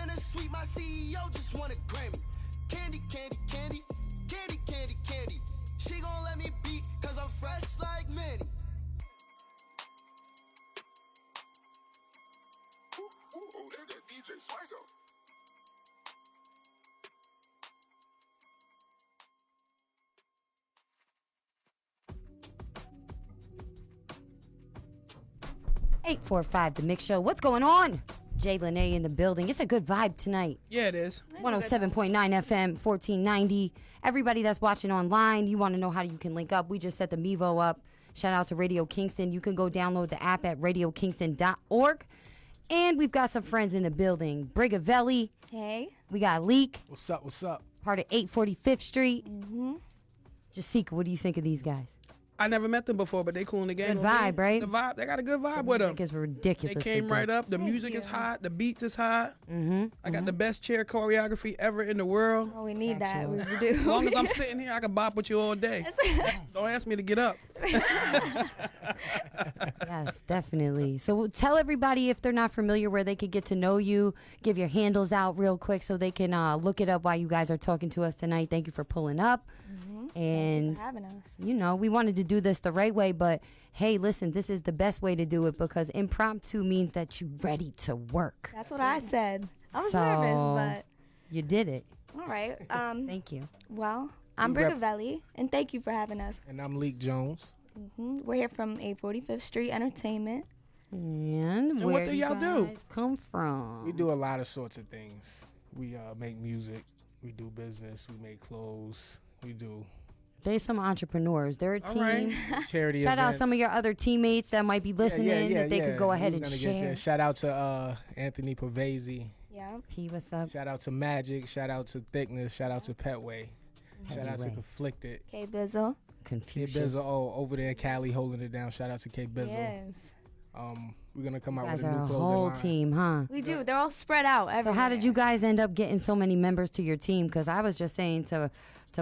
Bittersweet, my CEO just won a Grammy. Candy, candy, candy, candy, candy, candy. She gon' let me beat, cause I'm fresh like Manny. Oh, there's that DJ Swaggo. Eight 845 The Mix Show. What's going on? Jay Lene in the building. It's a good vibe tonight. Yeah, it is. 107.9 FM, 1490. Everybody that's watching online, you want to know how you can link up. We just set the Mevo up. Shout out to Radio Kingston. You can go download the app at radiokingston.org. And we've got some friends in the building. Brigavelli. Hey. We got Leek. What's up? What's up? Part of 845th Street. Jessieca, what do you think of these guys? I never met them before, but they cool in the game. Good vibe, right? The vibe, they got a good vibe with them. It's ridiculous. They came right up. The music is hot. The beats is hot. I got the best chair choreography ever in the world. Oh, we need that. We do. As long as I'm sitting here, I can bop with you all day. Don't ask me to get up. Yes, definitely. So tell everybody, if they're not familiar, where they could get to know you. Give your handles out real quick so they can look it up while you guys are talking to us tonight. Thank you for pulling up. And, Thank you for having us. you know, we wanted to do this the right way, but hey, listen, this is the best way to do it because impromptu means that you're ready to work. That's what I said. I was So, nervous, you did it. but all right. Thank you. Well, I'm Brigavelli, and thank you for having us. And I'm Leek Jones. We're here from 845th Street Entertainment. And what where do do y'all do? guys come from? We do a lot of sorts of things. We make music. We do business. We make clothes. We do They're some entrepreneurs. They're a team. right. charity Shout out events. some of your other teammates that might be listening that they could go ahead Who's and gonna get share. there? Shout out to Anthony Pavese. Yeah. P, what's up? Shout out to Magic. Shout out to Thickness. Shout out to Petway. Shout out to Heavyweight. Conflicted. K Bizzle. K Confucius. Bizzle over there in Cali holding it down. Shout out to K Bizzle. Yes. We're gonna come You out guys with a are new a clothing whole line. team, huh? We do. They're all spread out everywhere. So how did you guys end up getting so many members to your team? Because I was just saying to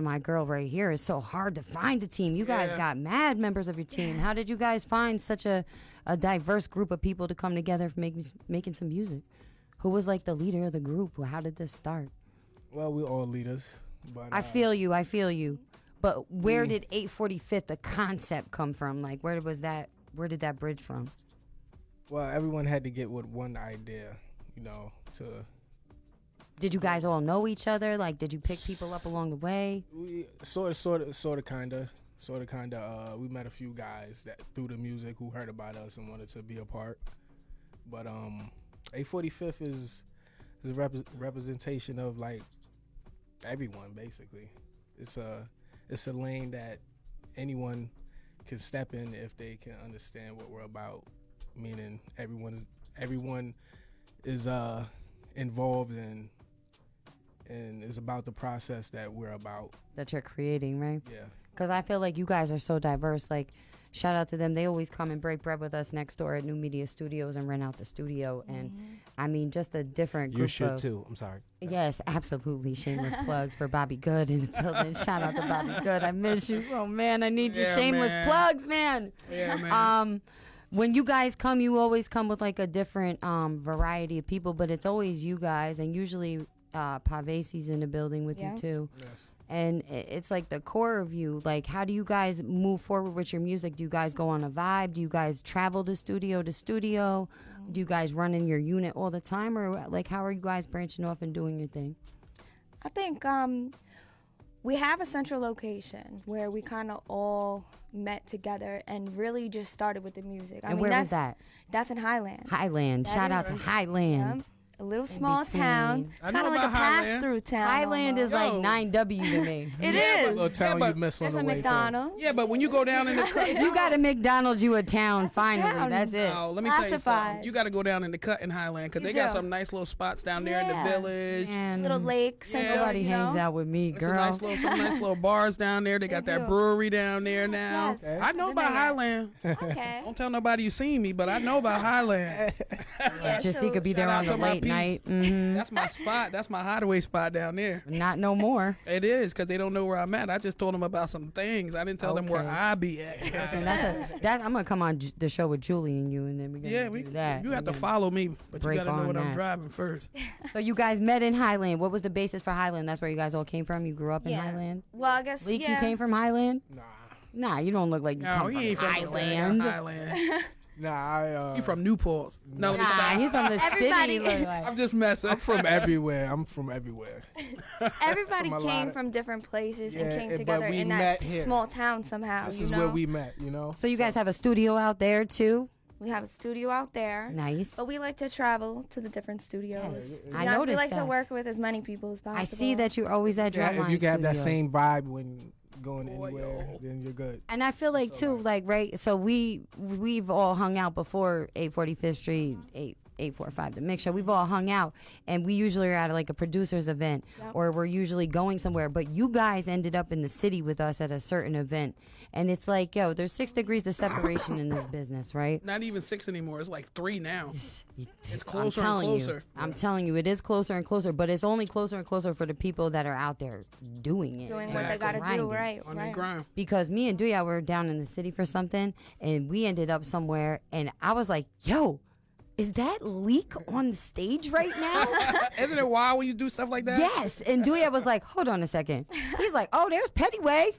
my girl right here, it's so hard to find a team. You guys got mad members of your team. How did you guys find such a diverse group of people to come together for making some music? Who was like the leader of the group? How did this start? Well, we're all leaders. But I feel you. But where did 845th, the concept, come from? Like, where did that bridge from? Well, everyone had to get with one idea, you know, to. Did you guys all know each other? Like, did you pick people up along the way? We kinda. We met a few guys that through the music who heard about us and wanted to be a part. But 845th is a representation of like everyone basically. It's a lane that anyone can step in if they can understand what we're about. Meaning everyone is involved in and is about the process that we're about. That you're creating, right? Yeah. Because I feel like you guys are so diverse. Like, shout out to them. They always come and break bread with us next door at New Media Studios and rent out the studio. And I mean, just a different group You should of, too. I'm sorry. Yes, absolutely. Shameless plugs for Bobby Good in the building. Shout out to Bobby Good. I miss you so, man. I need your shameless plugs, man. Yeah, man. When you guys come, you always come with like a different variety of people, but it's always you guys, and usually Pavesi's in the building with you too. Yes. And it's like the core of you. Like, how do you guys move forward with your music? Do you guys go on a vibe? Do you guys travel to studio to studio? Do you guys run in your unit all the time? Or like, how are you guys branching off and doing your thing? I think we have a central location where we kind of all met together and really just started with the music. And where was that? That's in Highland. Highland. Shout out to Highland. A little small town. It's I kind know of like a about Highland. pass-through town. Highland is almost. like 9W to me. It A is. little town but you miss on There's the a way McDonald's. Yeah, but when you go down in the cut, If you got a McDonald's, you a town, finally. town. That's it. oh, let me tell you something. Classified. You got to go down in the cut in Highland because You they got do. some nice little spots down there in the Yeah. village. Man, Little lakes. and Yeah. nobody you know? hangs out with me, There's some girl. nice little bars down there. They got that do. brewery down there now. Yes, yes. I know Been about there. Highland. Okay. Don't tell nobody you seen me, but I know about Highland. Yeah, Jessieca be there Shout out on the to my late people night. Mm-hmm. That's my spot. That's my hideaway spot down there. Not no more. It is because they don't know where I'm at. I just told them about some things. I didn't tell them where Okay. I be at. Listen, I'm gonna come on the show with Julie and you, and then we do that. You have to We're gonna follow me, but you break got to know on what I'm that. driving first. So you guys met in Highland. What was the basis for Highland? That's where you guys all came from. You grew up in Yeah. Highland. Well, I guess Leek, yeah. you came from Highland? Nah, Nah, you don't look like you No, come he ain't from from no Highland. damn Highland. nah. He from Newport. No, Nah, he's from the Everybody- city. Look like. I'm just messing. I'm from everywhere. I'm from everywhere. Everybody From a lot came of- from different places and Yeah, came but together we in met that here. small town somehow. This you is know? where we met. You know. So you guys have a studio out there too? We have a studio out there. Nice. But we like to travel to the different studios. Yes. To be I honest, we noticed like to that. work with as many people as possible. I see that you're always at Yeah, Drumline if you can have that Studios. same vibe when going Boy, anywhere, yo. then you're good. And I feel like too, like right. So we've all hung out before 845th Street, 845 The Mix Show. We've all hung out, and we usually are at like a producer's event, Yep. or we're usually going somewhere. But you guys ended up in the city with us at a certain event, and it's like, yo, there's 6 degrees of separation in this business, right? Not even 6 anymore. It's like 3 now. It's closer and closer. I'm telling you, it is closer and closer, but it's only closer and closer for the people that are out there doing it. doing what they Exactly. got to do, Grinding. right? On right. that grind. Because me and Duya were down in the city for something, and we ended up somewhere, and I was like, yo, is that Leek on the stage right now? Isn't it wild when you do stuff like that? Yes. And Duya was like, hold on a second. He's like, oh, there's Pettyway.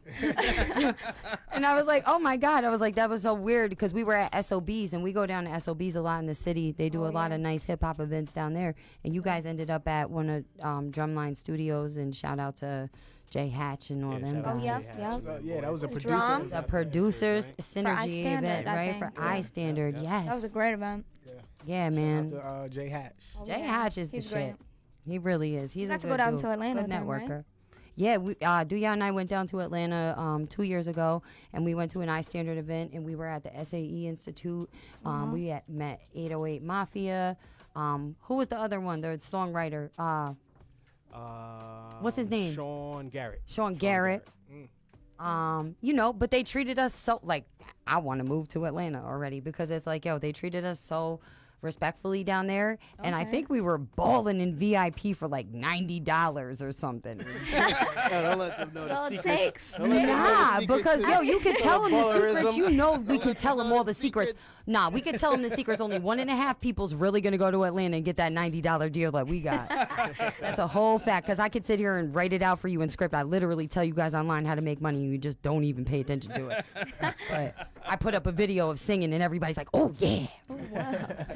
And I was like, oh my God. I was like, that was so weird because we were at SOBs, and we go down to SOBs a lot in the city. They do a lot of nice hip hop events down there. And you guys ended up at one of Drumline Studios, and shout out to Jay Hatch and all them guys. Oh, yep, yep. Yeah, that was a His producer. drum. A producers synergy iStandard, event, I right? think. For iStandard, yes. That was a great event. Yeah, Shout man. out to Jay Hatch. Jay Hatch is the He's great. shit. He really is. He's got a to good go down dude. to Atlanta Good with him, right? networker. Yeah, we Duya and I went down to Atlanta 2 years ago, and we went to an iStandard event, and we were at the SAE Institute. We met 808 Mafia. Who was the other one? The songwriter. What's his name? Sean Garrett. Sean Garrett. You know, but they treated us so like I want to move to Atlanta already because it's like, yo, they treated us so respectfully down there, and I think we were balling in VIP for like $90 or something. Don't let them know That's all the it secrets. takes. Don't let them know the Nah, secrets because to- yo, you could tell them the secrets. Baller-ism. You know, we could tell them all the Secrets. secrets. Nah, we could tell them the secrets. Only 1.5 people's really gonna go to Atlanta and get that $90 deal that we got. That's a whole fact. Because I could sit here and write it out for you in script. I literally tell you guys online how to make money, and you just don't even pay attention to it. But I put up a video of singing, and everybody's like, "Oh yeah."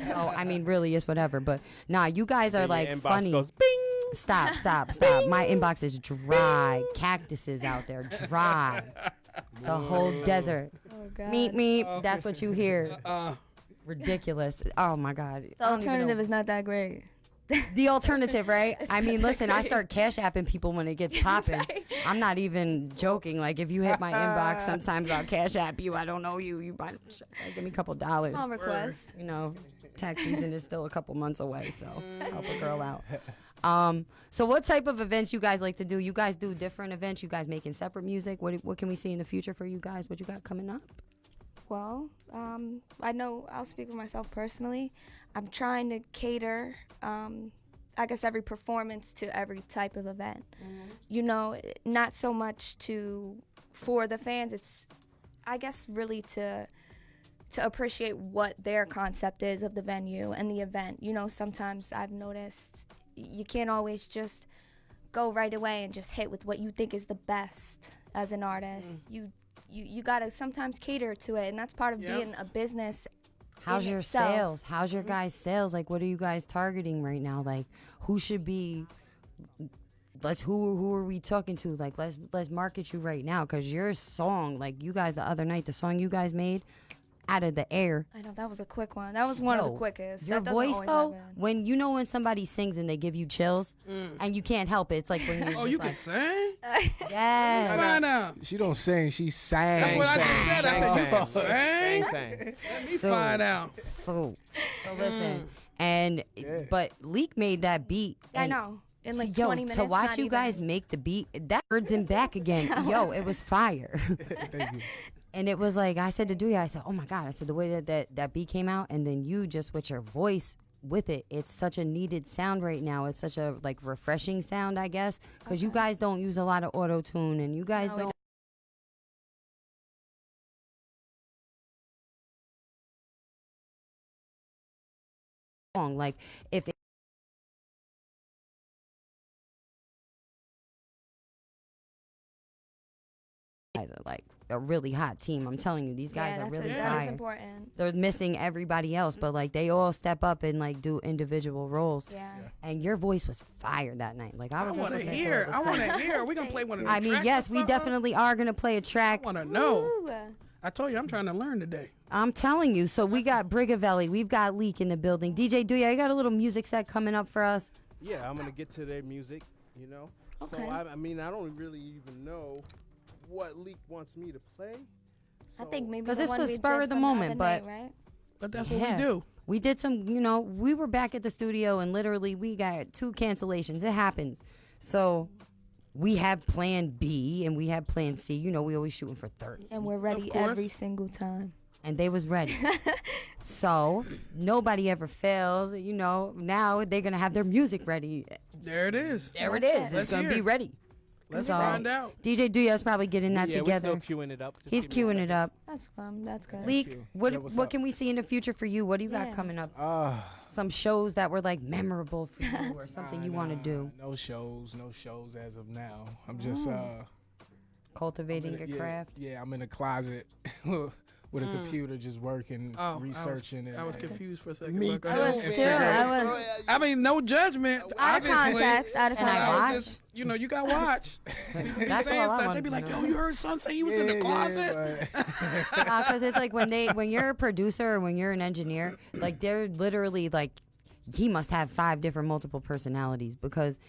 So I mean, really, it's whatever. But nah, you guys are Then your like inbox funny. goes, bing. Stop. My inbox is dry. Cactuses out there, dry. It's a whole desert. Oh, God. Meep. That's what you hear. Ridiculous. Oh, my God. The alternative is not that great. The alternative, right? I mean, listen, I start cash apping people when it gets popping. I'm not even joking. Like, if you hit my inbox, sometimes I'll cash app you. I don't know you. You might give me a couple dollars. Small request. You know, tax season is still a couple months away, so help a girl out. So what type of events you guys like to do? You guys do different events? You guys making separate music? What can we see in the future for you guys? What you got coming up? Well, I know I'll speak for myself personally. I'm trying to cater, I guess, every performance to every type of event. You know, not so much for the fans. It's, I guess, really to appreciate what their concept is of the venue and the event. You know, sometimes I've noticed you can't always just go right away and just hit with what you think is the best as an artist. You gotta sometimes cater to it, and that's part of being a business. How's in your itself. sales? How's your guys' sales? Like, what are you guys targeting right now? Like, who should be? Who are we talking to? Like, let's market you right now, because your song, like you guys the other night, the song you guys made, out of the air. I know that was a quick one. That was one of the Yo, quickest. Your That doesn't voice always though, happen. when somebody sings and they give you chills, and you can't help it. It's like when you're Oh, just you like, can sing? yes. Find out. She don't sing. She sang. That's what I just said. I said, you can Sang, sing? sang. Let me find out. So listen, and but Leek made that beat. I and know. In like yo, 20 minutes. to watch not you even. guys make the beat, that birds him back again. Yo, it was fire. Thank you. And it was like, I said to Duya, I said, oh my God, I said, the way that beat came out, and then you just with your voice, with it. It's such a needed sound right now. It's such a like refreshing sound, I guess, because you guys don't use a lot of auto tune, and you guys don't. Like if it guys are like a really hot team. I'm telling you, these guys are really that fire. is important. They're missing everybody else, but like they all step up and like do individual roles. Yeah. And your voice was fire that night. Like I was I just want to listening hear. to it. I want to hear. We gonna play one of the I mean, tracks yes, or we something? definitely are gonna play a track. I want to know. Ooh. I told you I'm trying to learn today. I'm telling you. So we got Brigavelli, we've got Leek in the building. DJ Duya, you got a little music set coming up for us? Yeah, I'm gonna get to their music, you know. Okay. So I mean, I don't really even know what Leek wants me to play. I think maybe Because the this one was we spur did of the from moment, other but night, right? But that's what we do. We did some, you know, we were back at the studio and literally we got 2 cancellations. It happens. So we have plan B and we have plan C. You know, we always shooting for 30. And we're ready course. every single time. And they was ready. So nobody ever fails. You know, now they're going to have their music ready. There it is. There it is. Let's It's going to hear be it. ready. Let's So, find out. DJ Duya's probably getting that yeah, together. we're still queuing it up. Just He's give me a queuing it second. up. That's fun. That's good. Leek, you. what Yeah, what's what up? can we see in the future for you? What do you got Yeah. coming up? Some shows that were like memorable for you or something you want to do. No shows as of now. I'm just Cultivating your yeah, craft. Yeah, I'm in a closet with a computer just working, researching. I was confused for a second. Me but go too, ahead. I was too. I was I mean, no judgment. out of obviously. context. Out of And I context. watch. Just, you know, you got to watch. People be That's saying all I stuff. want They be to like, know. yo, you heard son say he was in the closet? Because it's like when you're a producer or when you're an engineer, like they're literally like, he must have 5 different multiple personalities because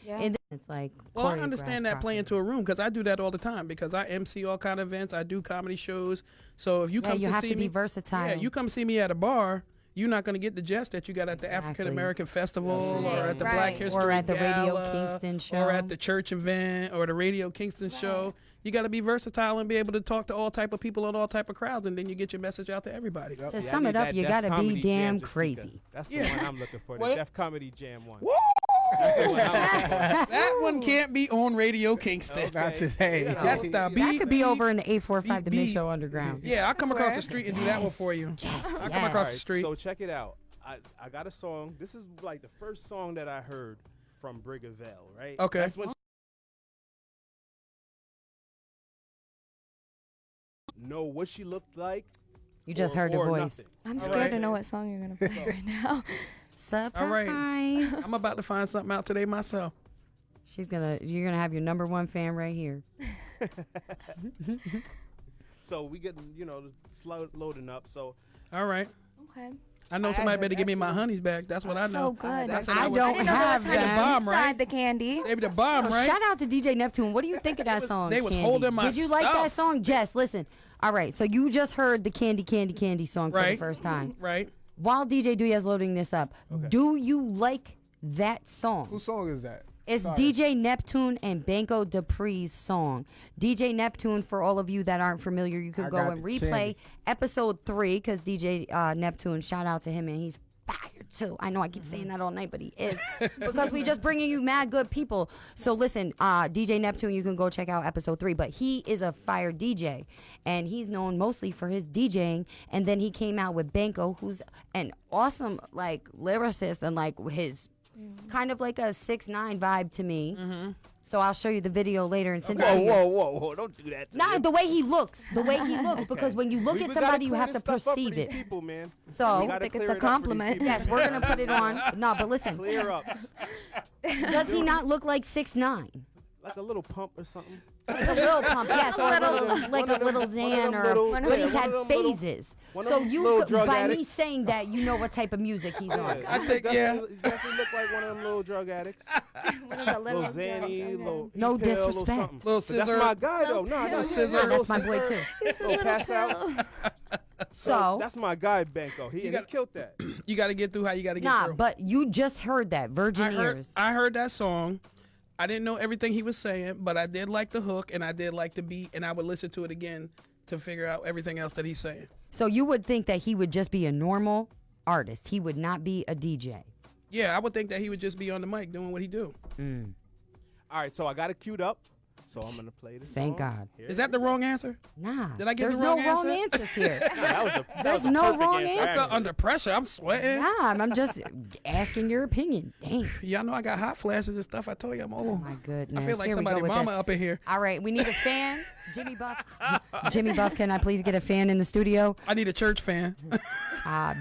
it's like. Well, I understand that choreographed playing to a room because I do that all the time because I MC all kind of events. I do comedy shows. So if you come you to have see to me, be versatile. yeah, you come see me at a bar, you're not going to get the jest that you got at the Exactly. African American Festival That's or it. at the Right. Black History Or at the Radio Gala, Kingston show. or at the church event or the Radio Kingston show. You got to be versatile and be able to talk to all type of people and all type of crowds, and then you get your message out to everybody. To Yeah, I sum need it up, that you Def gotta be Comedy damn Jam, Jessieca. crazy. That's the Yeah. one I'm looking for. The What? Def Comedy Jam one. Woo! That's the one I'm looking for. That one can't be on Radio Kingston. Not today. That's the That beat. could be over in the 845 The beep, Mix Show underground. Yeah, I'll come across the street and do that one for you. Yes, I'll come yes. across the street. So check it out. I got a song. This is like the first song that I heard from Brigavelli, right? Okay. That's when know what she looked like. You just or- heard the or voice. nothing. I'm All scared right. to know what song you're gonna play right now. Surprise. All right. I'm about to find something out today myself. You're gonna have your number 1 fan right here. So we getting, slow loading up. So All right. Okay. I know I somebody have better give me my actually- honeys back. That's what I So know. good. That's I what don't I didn't know have there was that. honey Bomb, right? inside the candy. They be the bomb, Yo, right? shout out to DJ Neptune. What do you think of that song? they was Candy? holding my Did you like that stuff. song, Jess? Listen. All right. So you just heard the Candy Candy Candy song for the Right. first time. Right. While DJ Duya's loading this up, do you like that song? Whose song is that? It's Sorry. DJ Neptune and Banco Dupree's song. DJ Neptune, for all of you that aren't familiar, you can I go got and the replay candy. episode 3 because DJ Neptune, shout out to him, and he's fire too. I know I keep saying that all night, but he is because we just bringing you mad good people. So listen, DJ Neptune, you can go check out episode 3, but he is a fire DJ, and he's known mostly for his DJing. And then he came out with Banco, who's an awesome like lyricist and like his kind of like a 6ix9ine vibe to me. So I'll show you the video later and send it to you. whoa! Don't do that. Nah, the way he looks, because when you look We at gotta somebody, you clear have to this stuff up for perceive these it. people, man. So- We gotta think it's clear a it up for these compliment. people, Yes, man. we're gonna put it on. No, but listen, Clear ups. does he not look like 6ix9ine? Like a little pump or something. Like a little pump, yes, or a little, like a little Xan, or one of but them he's had little- phases. one of So them you, little could, drug by me addicts. saying that, you know what type of music he's on. I think, yeah. Definitely look like one of them little drug addicts. One of the Little little Xanny, little No E-pill, little disrespect. something. Little But scissor. That's my guy though. No, Little scissor. That's my boy too. Little pass out. So That's my guy, Banco. He got- killed that. You got to get through how you got to get nah, through. but you just heard that virgin ears. I heard that song. I didn't know everything he was saying, but I did like the hook and I did like the beat, and I would listen to it again to figure out everything else that he's saying. So you would think that he would just be a normal artist. He would not be a DJ. Yeah, I would think that he would just be on the mic doing what he do. All right, so I got it queued up. So I'm gonna play this. Thank God. Is that the wrong answer? Nah. Did I get There's the wrong no wrong answer? answers here. There's no wrong answer. I felt under pressure. I'm sweating. Nah, I'm just asking your opinion. Dang. Y'all know I got hot flashes and stuff. I told you I'm old. Oh my goodness. I feel like Here we somebody go with mama this. up in here. All right, we need a fan. Jimmy Buff. Jimmy Buff, can I please get a fan in the studio? I need a church fan.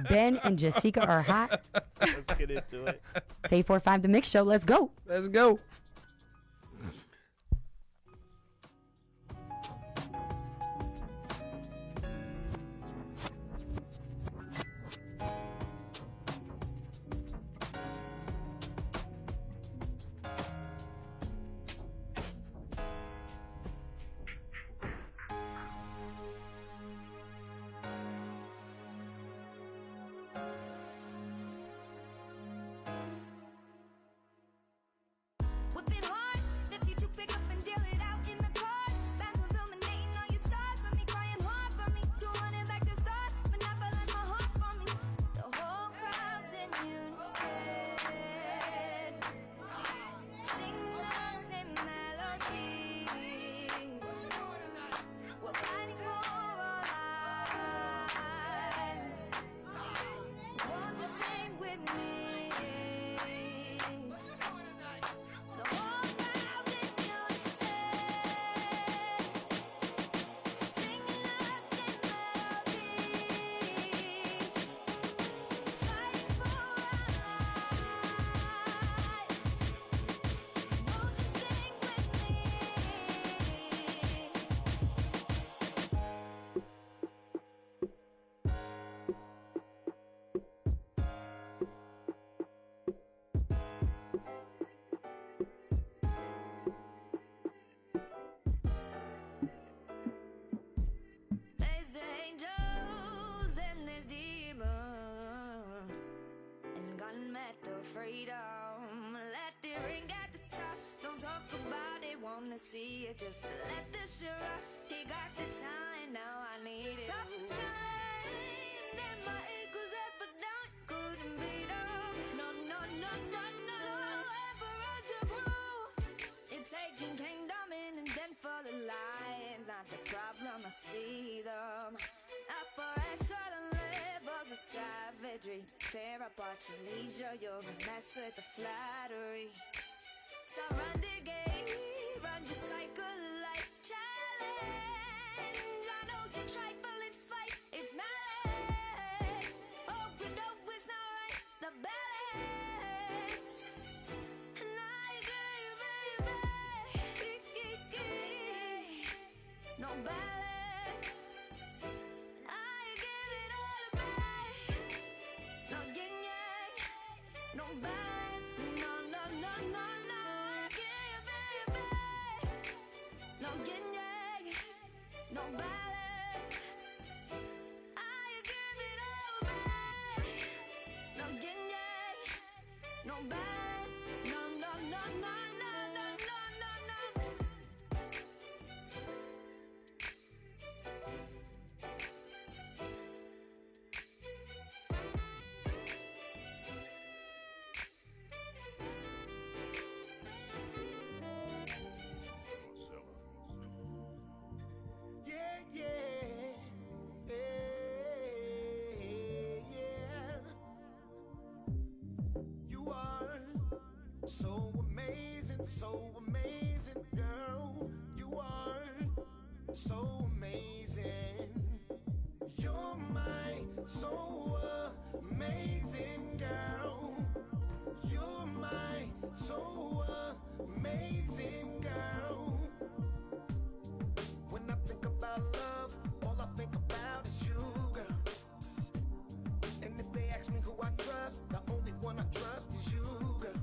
Ben and Jessieca are hot. Let's get into it. It's 845 The Mix Show. Let's go. Let's go. Whip it hard, 52 pick up and deal it out in the car. Bands illuminating all your stars for me, crying hard for me. 200 back to start, monopolize my heart for me. The whole crowd's in unison, singing the same melody. We're fighting for our lives. Won't you sing with me? The whole crowd in unison, singing the same melodies, fighting for our lives. Won't you sing with me? There's angels and there's demons, and gunmetal freedom. Let it ring at the top. Don't talk about it, wanna see it. Just let the shit rock. He got the talent, now I need it. Top talent, and my equals ever down. Couldn't beat 'em. No, no, no, no, no. So ever run to prove. It's taking kingdom in and then for the lions. Not the problem, I see them. Upper echelon levels of savagery. Tear apart your leisure, you'll mess with the flattery. So run the game, run the cycle of life. Challenge, I know you trifle, it's fight, it's malice. Open up, it's not right, the balance. And I agree, baby. No balance. I give it all away. No yin yang. No balance. No, no, no, no, no. I give it, baby. No yin yang. No balance. I give it all away. No yin yang. No balance. No, no, no, no, no, no, no, no, no. Yeah, yeah. Yeah. You are so amazing, girl. You are so amazing. You're my so amazing, girl. You're my so amazing, girl. When I think about love, all I think about is you, girl. And if they ask me who I trust, the only one I trust is you, girl.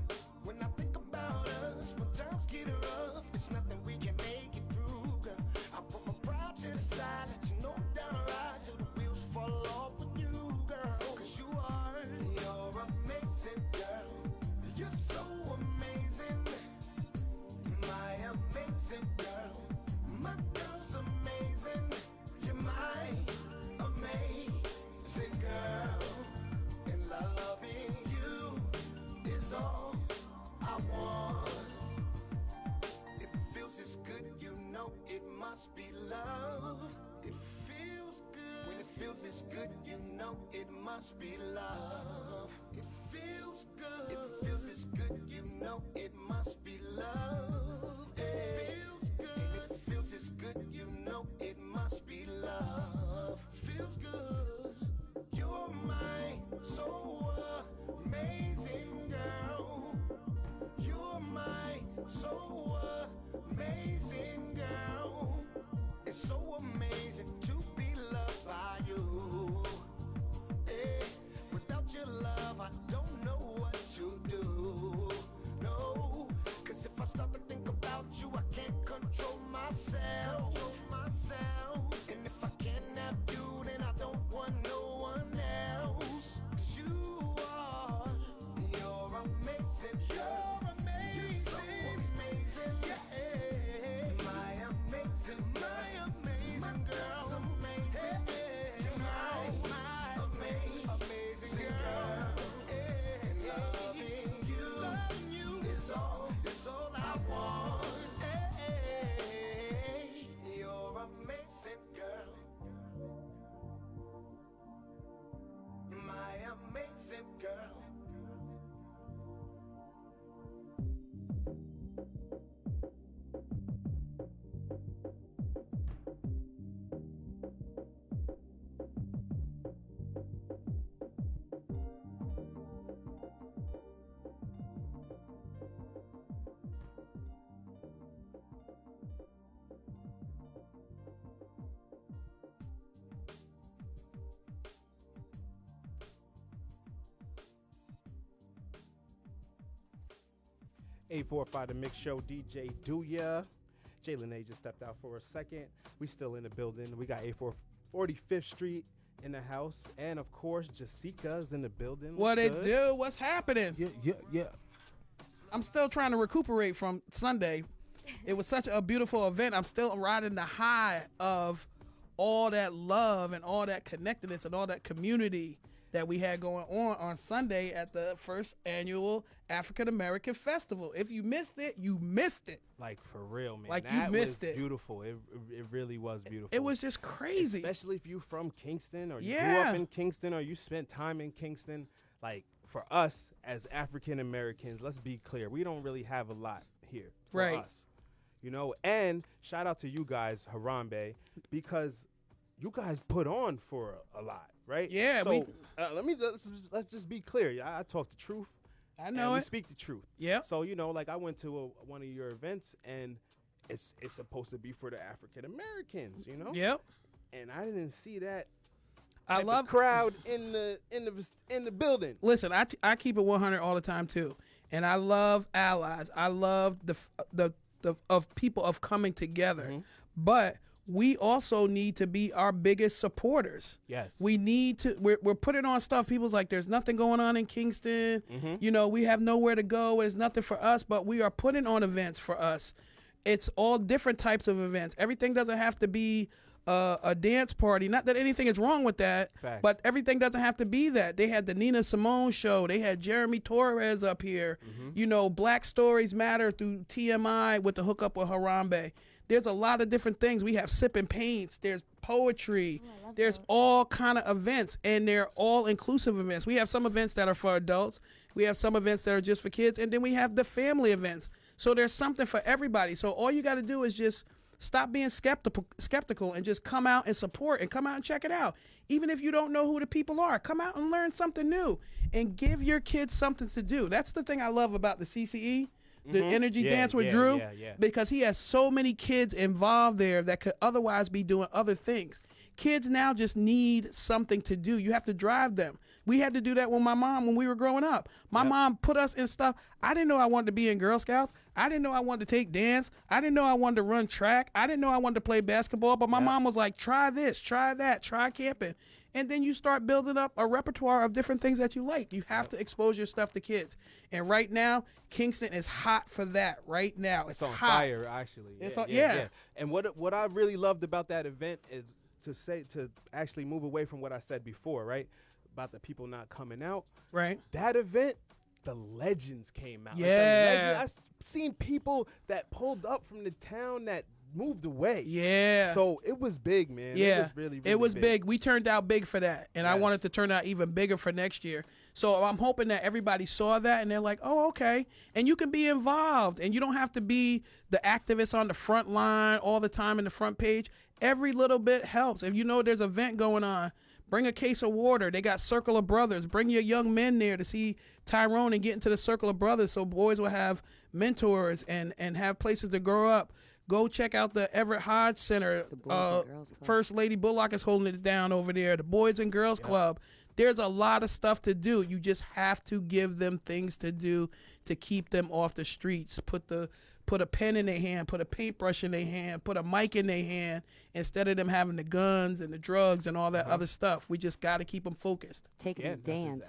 When I think about us, when times get rough, it's nothing we can make it through, girl. I put my pride to the side, let you know I'm down the ride till the wheels fall off with you, girl. 'Cause you are, you're is all I want. If it feels this good, you know it must be love. It feels good. When it feels this good, you know it must be love. It feels good. If it feels this good, you know it must be love. It feels good. If it feels this good, you know it must be love. Feels good. You're my so amazing girl. You're my so amazing girl. It's so amazing to be loved by you. Hey, without your love, I don't know what to do. No, cause if I start to think about you, I can't control myself. And if I can't have you, then I don't want no one else. 'Cause you're amazing. You're amazing. You're so amazing. Yeah. My amazing girl. Amazing. You're my amazing girl. And loving you is all I want. You're amazing girl. My amazing girl. The Mix Show, DJ Dooya. Jalen A just stepped out for a second. We still in the building. We got 845th Street in the house. And, of course, Jessieca's in the building. What it do? What's happening? Yeah. I'm still trying to recuperate from Sunday. It was such a beautiful event. I'm still riding the high of all that love and all that connectedness and all that community that we had going on Sunday at the first annual African American Festival. If you missed it, you missed it. Like, for real, man. Like, that you missed was it. Beautiful. It really was beautiful. It was just crazy. Especially if you from Kingston or you grew up in Kingston or you spent time in Kingston. Like, for us as African Americans, let's be clear, we don't really have a lot here for us. You know, and shout out to you guys, Harambe, because you guys put on for a lot, right? Yeah. So let's just be clear. I talk the truth. I know we it. speak the truth. Yeah. So, you know, like I went to one of your events and it's supposed to be for the African Americans, you know? Yep. And I didn't see that I love crowd in the building. Listen, I keep it 100 all the time too, and I love allies. I love the of people of coming together, but we also need to be our biggest supporters. Yes, we need to. We're putting on stuff. People's like, there's nothing going on in Kingston. You know, we have nowhere to go. There's nothing for us, but we are putting on events for us. It's all different types of events. Everything doesn't have to be a dance party. Not that anything is wrong with that, Facts. but everything doesn't have to be that. They had the Nina Simone show. They had Jeremy Torres up here. You know, Black Stories Matter through TMI with the hookup with Harambe. There's a lot of different things. We have Sip and Paints. There's poetry. There's all kind of events, and they're all inclusive events. We have some events that are for adults. We have some events that are just for kids, and then we have the family events. So there's something for everybody. So all you got to do is just stop being skeptical and just come out and support and come out and check it out. Even if you don't know who the people are, come out and learn something new and give your kids something to do. That's the thing I love about the CCE, the Energy Dance with Drew, because he has so many kids involved there that could otherwise be doing other things. Kids now just need something to do. You have to drive them. We had to do that with my mom when we were growing up. My mom put us in stuff. I didn't know I wanted to be in Girl Scouts. I didn't know I wanted to take dance. I didn't know I wanted to run track. I didn't know I wanted to play basketball. But my mom was like, try this, try that, try camping. And then you start building up a repertoire of different things that you like. You have to expose your stuff to kids. And right now, Kingston is hot for that right now. It's on hot. fire, actually. It's yeah. And what I really loved about that event is to actually move away from what I said before, right? About the people not coming out. Right. That event, the legends came out. Yeah. I've seen people that pulled up from the town that moved away. Yeah. So it was big, man. Yeah. It was really, really It was big. We turned out big for that. And I Yes. wanted to turn out even bigger for next year. So I'm hoping that everybody saw that and they're like, oh, okay. And you can be involved. And you don't have to be the activist on the front line all the time in the front page. Every little bit helps. If you know there's an event going on, bring a case of water. They got Circle of Brothers. Bring your young men there to see Tyrone and get into the Circle of Brothers so boys will have mentors and have places to grow up. Go check out the Everett Hodge Center. The Boys and Girls Club. First Lady Bullock is holding it down over there. The Boys and Girls Club. There's a lot of stuff to do. You just have to give them things to do to keep them off the streets. Put a pen in their hand, put a paintbrush in their hand, put a mic in their hand, instead of them having the guns and the drugs and all that other stuff. We just got to keep them focused. Take them to dance.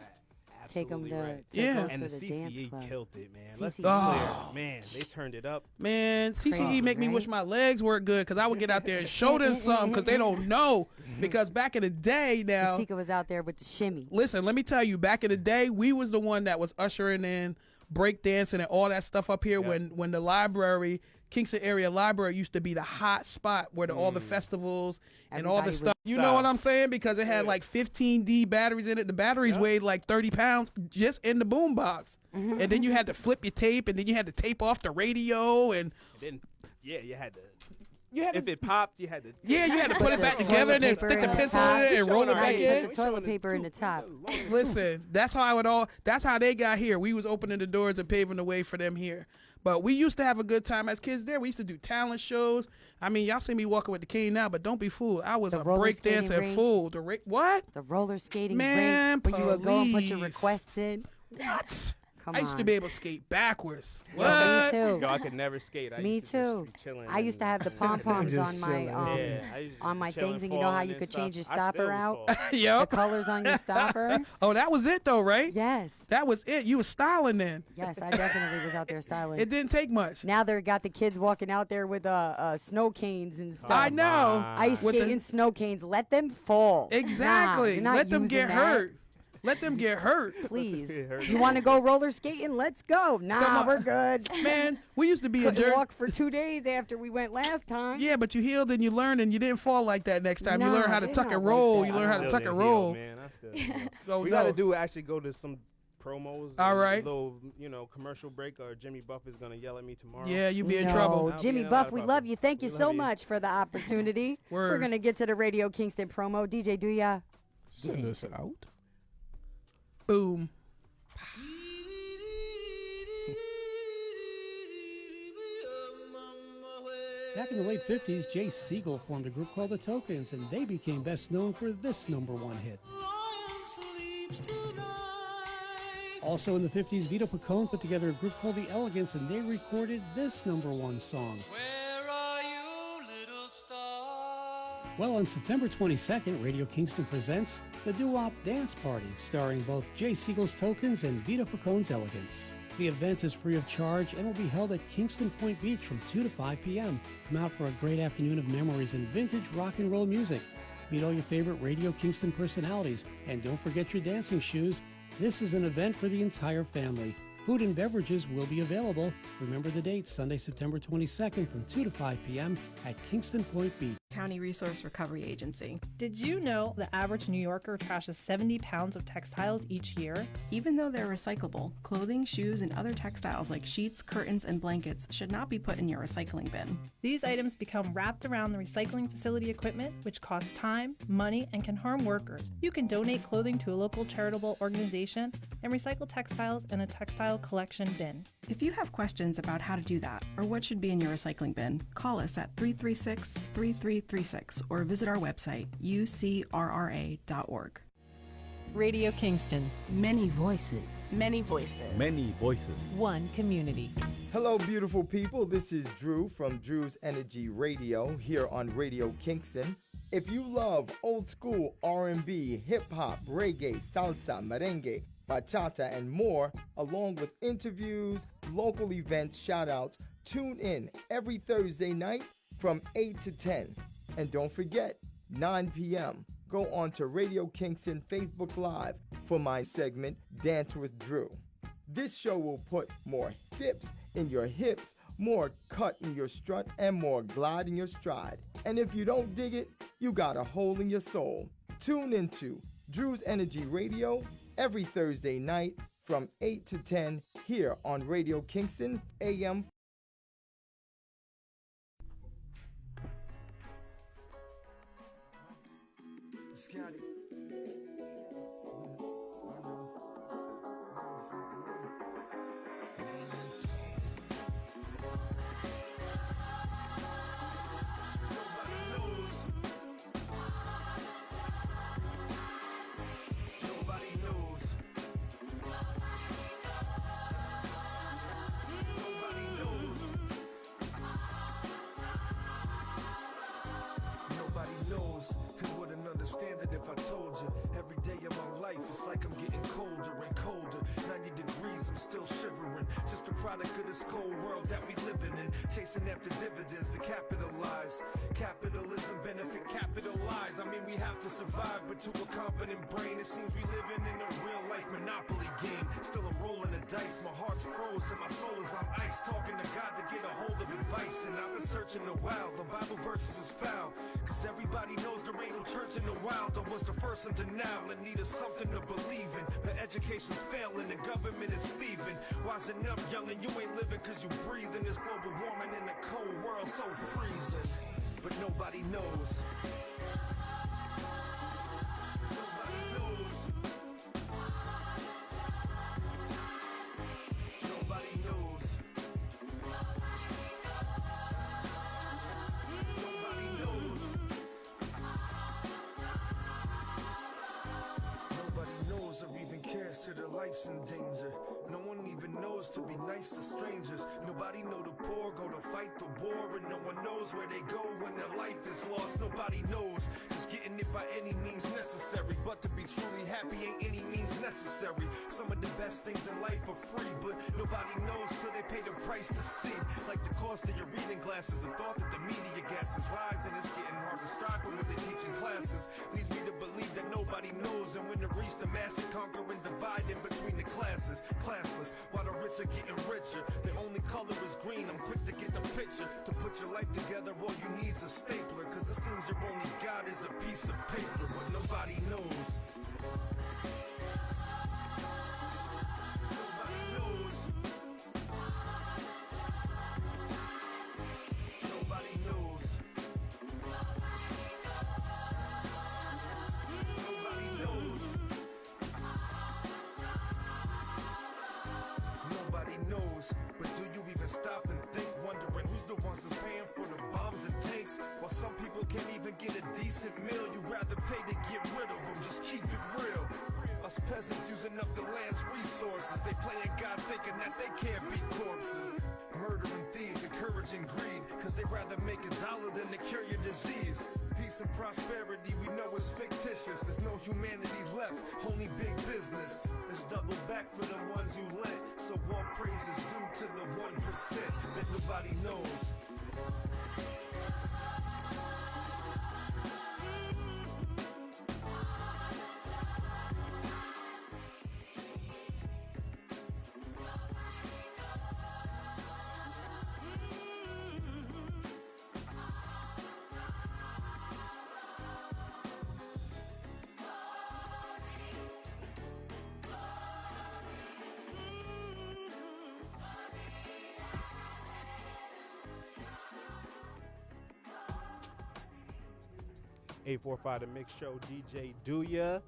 Take them to, right. and the dance CCE club. killed it, man. CCE. Let's be clear. Man, they turned it up. Man, CCE Crazy, make me wish right? my legs work good because I would get out there and show them something because they don't know. Because back in the day now, Jessieca was out there with the shimmy. listen, let me tell you, back in the day, we was the one that was ushering in break dancing and all that stuff up here when the library, Kingston area library used to be the hot spot where all the festivals and all the Everybody stuff. would You know what I'm saying? Because it had like 15D batteries in it. The batteries weighed like 30 pounds just in the boombox. And then you had to flip your tape and then you had to tape off the radio and Then, you had to. If it popped, you had to. you had to put it the back toilet together and then paper stick in the the pencil top. in it and roll it Now back you in. put the toilet paper in the top. Listen, that's how they got here. We was opening the doors and paving the way for them here. But we used to have a good time as kids there. We used to do talent shows. I mean, y'all see me walking with the cane now, but don't be fooled. I was The a roller break skating dancer rink. fool. What? The roller skating Man, rink where you would go and put your please. requests in. What? Come I used to on. be able to skate backwards. Me What? too. Yo, I could never skate. I Me used to just too. be chilling I used to and- have the pom poms Just on my chilling. I used to on be my chilling, things, and you know how falling you and could stuff. change your I stopper still out. fall. The Yup. colors on your stopper. Oh, that was it though, right? Yes. That was it. You was styling then. Yes, I definitely was out there styling. It didn't take much. Now they got the kids walking out there with snow canes and stuff. I know. Ice With the- skating snow canes. Let them fall. Exactly. Nah, you're not Let them using get that. hurt. Let them get hurt. Please. get hurt. You want to go roller skating? Let's go. Come Nah, on. we're good. Man, we used to be in Couldn't Jersey. walk for 2 days after we went last time. Yeah, but you healed and you learned and you didn't fall like that next time. you Nah, learn how to they're tuck not and like roll. that. You I learn how to Still tuck didn't and roll. heal, man. I still didn't heal. Oh, we no. gotta do actually go to some promos. All and right. A little, commercial break, or Jimmy Buff is gonna yell at me tomorrow. Yeah, you be in No, trouble. I'll Jimmy be in a lot Buff, of we trouble. love you. Thank you We so love you. much for the opportunity. We're Word. going to get to the Radio Kingston promo. DJ, do ya? Send us out. Boom. Back in the late 50s, Jay Siegel formed a group called the Tokens, and they became best known for this #1 hit. Also in the 50s, Vito Picone put together a group called the Elegance, and they recorded this #1 song. Where are you, little star? Well, on September 22nd, Radio Kingston presents the Doo-Wop Dance Party, starring both Jay Siegel's Tokens and Vito Picone's Elegance. The event is free of charge and will be held at Kingston Point Beach from 2 to 5 p.m. Come out for a great afternoon of memories and vintage rock and roll music. Meet all your favorite Radio Kingston personalities, and don't forget your dancing shoes. This is an event for the entire family. Food and beverages will be available. Remember the date, Sunday, September 22nd from 2 to 5 p.m. at Kingston Point Beach. County Resource Recovery Agency. Did you know the average New Yorker trashes 70 pounds of textiles each year? Even though they're recyclable, clothing, shoes, and other textiles like sheets, curtains, and blankets should not be put in your recycling bin. These items become wrapped around the recycling facility equipment, which costs time, money, and can harm workers. You can donate clothing to a local charitable organization and recycle textiles in a textile collection bin. If you have questions about how to do that or what should be in your recycling bin, call us at 336-3336 or visit our website, ucrra.org. Radio Kingston. Many voices. Many voices. Many voices. One community. Hello, beautiful people. This is Drew from Drew's Energy Radio here on Radio Kingston. If you love old school R&B, hip-hop, reggae, salsa, merengue, bachata, and more, along with interviews, local events, shout-outs, tune in every Thursday night from 8 to 10. And don't forget, 9 p.m., go on to Radio Kingston Facebook Live for my segment, Dance with Drew. This show will put more dips in your hips, more cut in your strut, and more glide in your stride. And if you don't dig it, you got a hole in your soul. Tune into Drew's Energy Radio every Thursday night from 8 to 10 here on Radio Kingston AM. Scotty. Understand it if I told you. Every day of my life, it's like I'm getting colder and colder. 90 degrees, I'm still shivering. Just a product of this cold world that we living in. Chasing after dividends to capitalize. Capitalism benefit capitalize. I mean, we have to survive, but to a competent brain, it seems we living in a real life monopoly game. Still I'm rolling the dice, my heart's froze and my soul is on ice. Talking to God to get a hold of advice. And I've been searching a while, the Bible verses is foul. Cause everybody knows there ain't no church in the wild. I was the first in denial and needed something to believe in. But education's failing, the government is thieving. Wising up, young, and you ain't living cause you breathing. This global warming in the cold world so freezing. But nobody knows. Nobody knows. Nobody knows. Nobody knows. Nobody knows or even cares till their life's in danger. No one even knows to be nice to strangers. Nobody know the poor go to fight the war, and no one knows where they go when their life is lost. Nobody knows, just getting it by any means necessary. But to be truly happy ain't any means necessary. Some of the best things in life are free, but nobody knows till they pay the price to see. Like the cost of your reading glasses, the thought that the media gasses lies, and it's getting hard to strive for what they teach in classes. Leads me to believe that nobody knows, and when to reach the mass and conquer and divide in between the classes. Classless, while the rich are getting richer. The only color is green, I'm quick to get the picture. To put your life together, all you need's a stapler. Cause it seems your only God is a piece of paper, but nobody knows. Nobody knows. Nobody knows. Nobody knows. Nobody knows, but do you even stop and think, wondering who's the ones that's paying for the bombs and tanks? While some people can't even get a decent meal, you rather pay to get rid of them, just keep it real. Us peasants using up the land's resources, they playing God thinking that they can't beat corpses. Murdering thieves, encouraging greed, cause they rather make $1 than to cure your disease. Peace and prosperity we know is fictitious. There's no humanity left, only big business. It's double back for the ones you lent. So all praise is due to the 1% that nobody knows. .845 The Mix Show, DJ Dooya.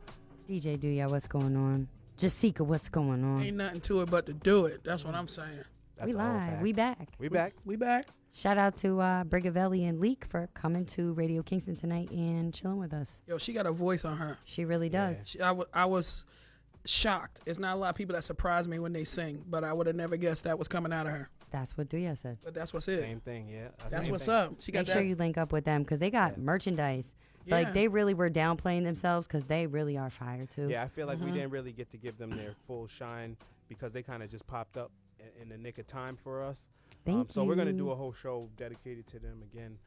DJ Dooya, what's going on? Jessieca, what's going on? Ain't nothing to it but to do it. That's what I'm saying. We live. We back. We back. We back. Shout out to Brigavelli and Leek for coming to Radio Kingston tonight and chilling with us. Yo, she got a voice on her. She really does. I was shocked. It's not a lot of people that surprise me when they sing, but I would have never guessed that was coming out of her. That's what Dooya said. But that's what's it. Same thing, yeah. That's what's up. She got Make sure you link up with them because they got merchandise. Yeah. Like, they really were downplaying themselves because they really are fire, too. Yeah, I feel like we didn't really get to give them their full shine because they kind of just popped up in the nick of time for us. So we're going to do a whole show dedicated to them again,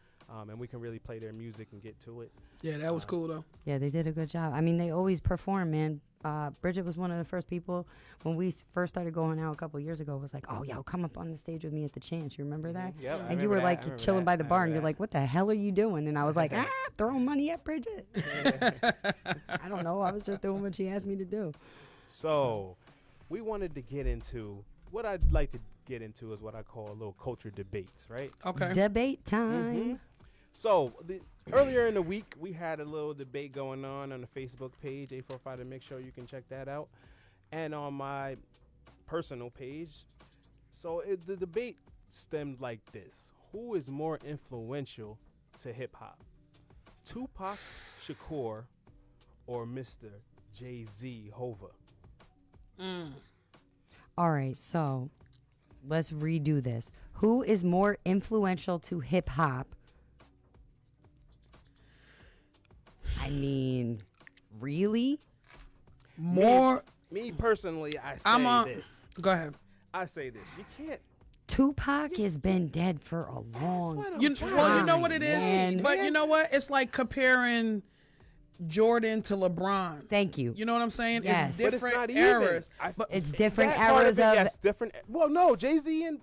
and we can really play their music and get to it. Yeah, that was cool, though. Yeah, they did a good job. I mean, they always perform, man. Bridget was one of the first people when we first started going out a couple years ago. Was like, oh, yo, come up on the stage with me at the Chance. You remember that? Yep, and you were like, you're chilling by the bar, and you're like, what the hell are you doing? And I was like, throwing money at Bridget. I don't know. I was just doing what she asked me to do. So, we wanted to get into what I'd like to get into is what I call a little culture debates, right? Okay. Debate time. So, earlier in the week, we had a little debate going on the Facebook page, 845TheMixShow. You can check that out. And on my personal page. So, the debate stemmed like this. Who is more influential to hip-hop? Tupac Shakur or Mr. Jay-Z Hova? All right, so let's redo this. Who is more influential to hip hop? I mean, really? More. Me personally, I say this. Go ahead. I say this. You can't. Tupac has been dead for a long time. You know what it is? But you know what? It's like comparing Jordan to LeBron. Thank you. You know what I'm saying? Yes. It's different but it's not eras. It's different That part eras of. yes, different. Well, no, Jay-Z and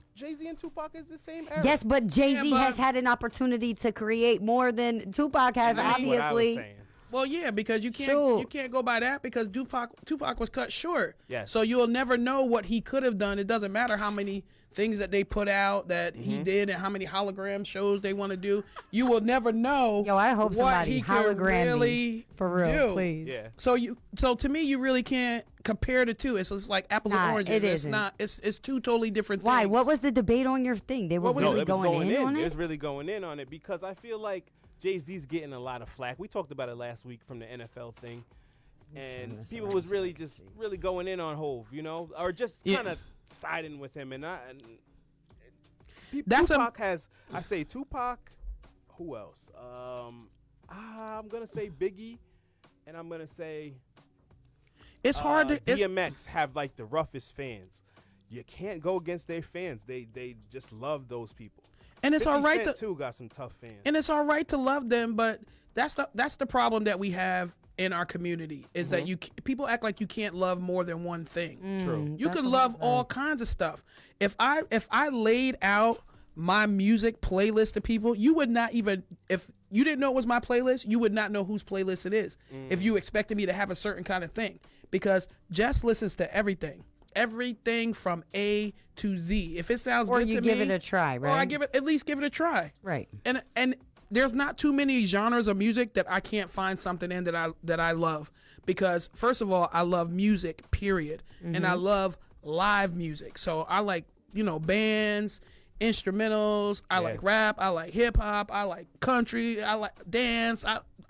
Tupac is the same era. Yes, but Jay-Z has had an opportunity to create more than Tupac has, obviously. Well, yeah, because you can't go by that because Tupac was cut short. Yes. So you'll never know what he could have done. It doesn't matter how many things that they put out that he did and how many hologram shows they want to do. You will never know. Yo, I hope what somebody he could hologram really me for real, do. please. Yeah. So to me, you really can't compare the two. It's like apples and oranges. It it's isn't. not. It's two totally different things. Why? What was the debate on your thing? They were really going in on it? It was really going in on it because I feel like Jay-Z's getting a lot of flack. We talked about it last week from the NFL thing. And people was really going in on Hov, you know, or just kind of siding with him. Tupac has, I say Tupac, who else? I'm going to say Biggie, and I'm going to say it's hard to DMX have like the roughest fans. You can't go against their fans. They just love those people. And it's all right too got some tough fans. And it's all right to love them, but that's the problem that we have in our community is that people act like you can't love more than one thing. True. You can love all kinds of stuff. If I laid out my music playlist to people, you would not even, if you didn't know it was my playlist, you would not know whose playlist it is if you expected me to have a certain kind of thing, because Jess listens to everything from A to Z. If it sounds good to me, or you give it a try, right? Or I at least give it a try, right? And there's not too many genres of music that I can't find something in that I love, because first of all, I love music, period, and I love live music. So I like bands, instrumentals. I like rap. I like hip hop. I like country. I like dance.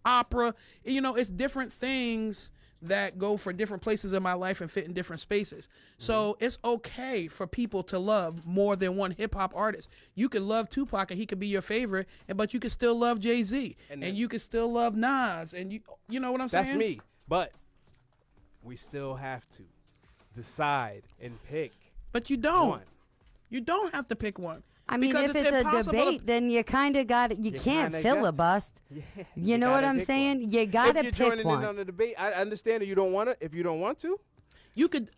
Opera. It's different things that go for different places in my life and fit in different spaces. So it's okay for people to love more than one hip hop artist. You can love Tupac and he could be your favorite, but you can still love Jay-Z and you can still love Nas, and you know what I'm saying? That's me. But we still have to decide and pick. But you don't. One. You don't have to pick one. I mean, if it's a debate, then you kind of got it. You can't filibust. You know what I'm saying? You got to pick one. If you're joining in on the debate, I understand that you don't want to. If you don't want to,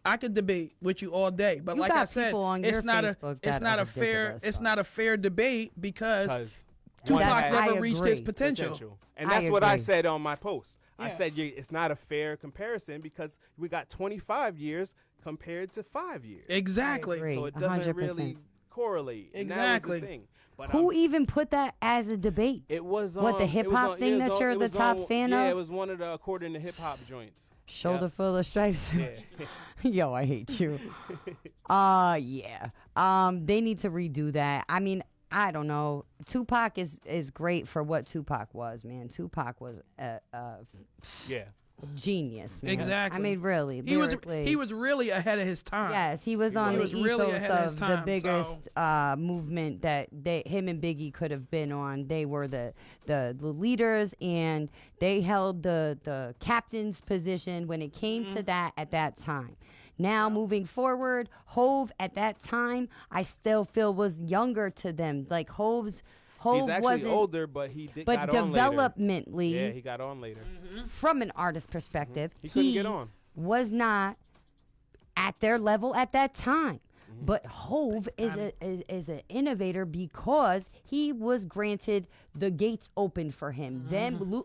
I could debate with you all day. But like I said, it's not a fair debate because Tupac never reached his potential. And that's what I said on my post. I said it's not a fair comparison because we got 25 years compared to 5 years. Exactly. So it doesn't 100%. really correlate. Exactly. And that was the thing. But who even put that as a debate? It was the hip hop thing that you're the top fan of? Yeah, it was one of the according to hip hop joints. Shoulder full of stripes. Yeah. Yo, I hate you. Yeah. They need to redo that. I mean, I don't know. Tupac is great for what Tupac was, man. Tupac was genius, man. Exactly. I mean, really. He was really ahead of his time. Yes, he was on the ethos really of the biggest movement that him and Biggie could have been on. They were the leaders, and they held the captain's position when it came to that at that time. Now, moving forward, Hov at that time, I still feel was younger to them. Like He's actually older, but he got on later. Developmentally, yeah, he got on later. From an artist perspective, he couldn't get on. was not at their level at that time. But Hove is an innovator because he was granted the gates open for him.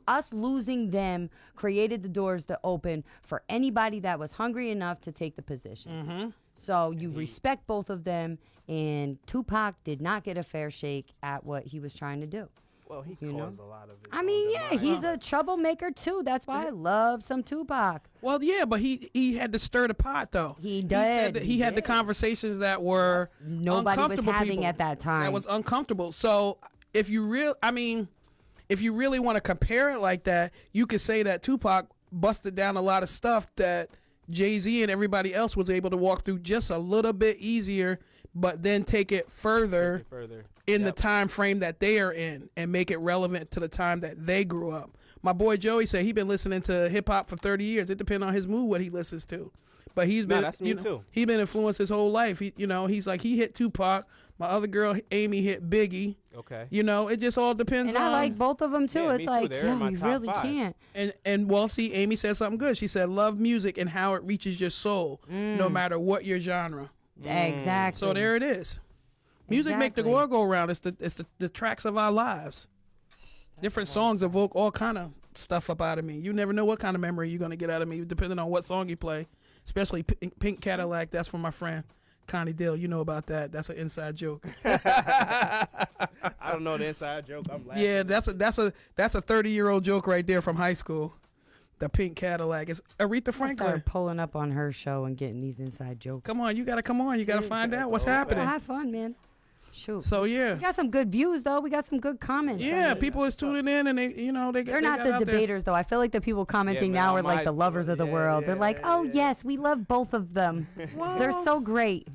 Us losing them created the doors to open for anybody that was hungry enough to take the position. So you respect both of them, and Tupac did not get a fair shake at what he was trying to do. Well, he caused a lot of it. I mean, yeah, he's a troublemaker too. That's why I love some Tupac. Well, yeah, but he had to stir the pot though. He He did. said that he had the conversations that were Nobody was uncomfortable having people. at that time. That was uncomfortable. So if you really want to compare it like that, you could say that Tupac busted down a lot of stuff that Jay-Z and everybody else was able to walk through just a little bit easier, but then take it further. In the time frame that they are in and make it relevant to the time that they grew up. My boy Joey said he been listening to hip hop for 30 years. It depends on his mood what he listens to. But he's been that's me too. He's been influenced his whole life. He's like he hit Tupac. My other girl Amy hit Biggie. Okay. It just all depends And on I like both of them too. Yeah, It's me too. like, They're in my you top really 5. can't. and well, see, Amy said something good. She said love music and how it reaches your soul, no matter what your genre. Exactly. So there it is. Music make the world go around. It's the tracks of our lives. Different songs evoke all kind of stuff up out of me. You never know what kind of memory you're gonna get out of me, depending on what song you play. Especially Pink Cadillac. That's from my friend Connie Dill. You know about that. That's an inside joke. I don't know the inside joke. I'm laughing. Yeah, that's a 30-year-old joke right there from high school. The Pink Cadillac. It's Aretha Franklin. Start pulling up on her show and getting these inside jokes. Come on, you gotta find out what's happening. Have fun, man. Shoot. So yeah, we got some good views though. We got some good comments. yeah. People is tuning in and They're not the debaters though. I feel like the people commenting now are like the lovers of the world. They're like, oh yes, we love both of them. They're so great.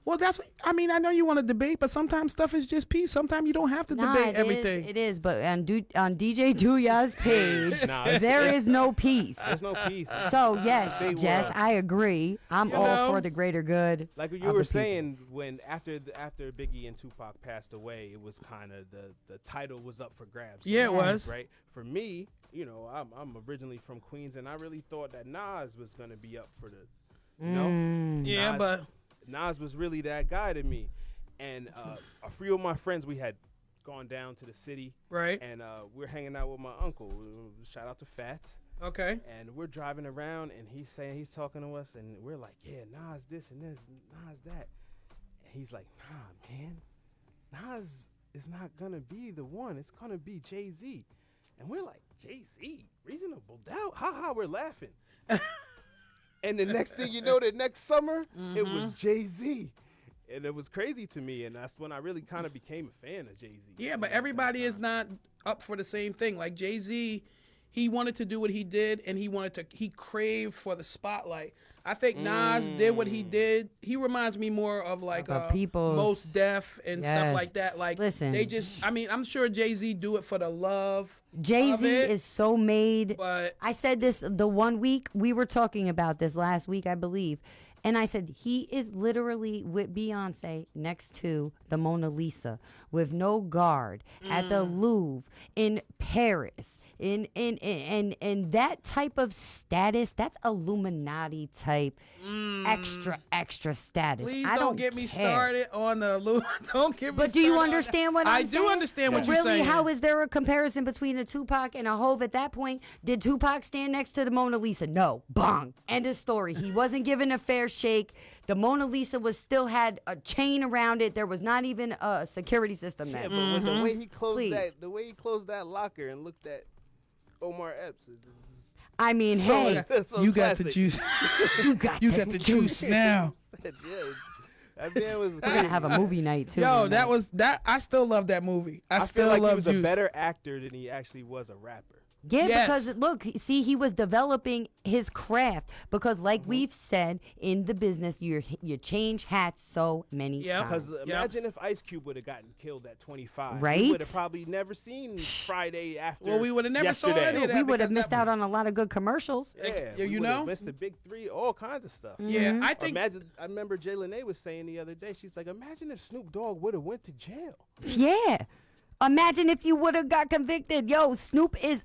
Well, I know you want to debate, but sometimes stuff is just peace. Sometimes you don't have to debate everything. It is, but on DJ Duya's page, there is no peace. There's no peace. So yes, Jess, I agree. I'm all for the greater good. Like what you were saying, when after Biggie and Tupac passed away, it was kind of the title was up for grabs. Yeah, it was. Right. For me, I'm originally from Queens, and I really thought that Nas was gonna be up for the, Yeah, but Nas was really that guy to me. And a few of my friends, we had gone down to the city. Right. And we're hanging out with my uncle. Shout out to Fats. Okay. And we're driving around, and he's talking to us, and we're like, yeah, Nas this and this, Nas that. And he's like, nah, man, Nas is not going to be the one. It's going to be Jay-Z. And we're like, Jay-Z? Reasonable Doubt? Ha, we're laughing. And the next thing you know, the next summer, it was Jay-Z. And it was crazy to me, and that's when I really kind of became a fan of Jay-Z. Yeah, but everybody is not up for the same thing. Like Jay-Z, he wanted to do what he did, and he craved for the spotlight. I think Nas did what he did. He reminds me more of like Mos Def and stuff like that. Like, listen, I'm sure Jay-Z do it for the love. Jay-Z is so made. But I said this the one week we were talking about this last week, I believe. And I said, he is literally with Beyonce next to the Mona Lisa with no guard at the Louvre in Paris. In that type of status, that's Illuminati type extra status. Please I don't get me started on the Louvre. Don't get me But do you understand what I'm saying? I do understand what you're really, saying. how is there a comparison between a Tupac and a Hove at that point? Did Tupac stand next to the Mona Lisa? No. Bong. End of story. He wasn't given a fair shake. The Mona Lisa still had a chain around it. There was not even a security system there. Yeah, but with the way he closed that locker and looked at Omar Epps. I mean, hey, you got the juice. you got the juice now. That man was. We're gonna have a movie night too. Yo, that. I still love that movie. I still feel like love he was Juice. a better actor than he actually was a rapper. Yeah, Yes. because look, see, he was developing his craft. Because, like we've said in the business, you change hats so many times. Because imagine if Ice Cube would have gotten killed at 25. Right? We would have probably never seen Friday after. Well, we would have never saw yesterday. any of that. We would have because missed out on a lot of good commercials. Yeah, you we know? missed the big three, all kinds of stuff. Yeah, I think. I remember Jaylen was saying the other day. She's like, imagine if Snoop Dogg would have went to jail. Yeah. Imagine if you would have got convicted. Yo, Snoop is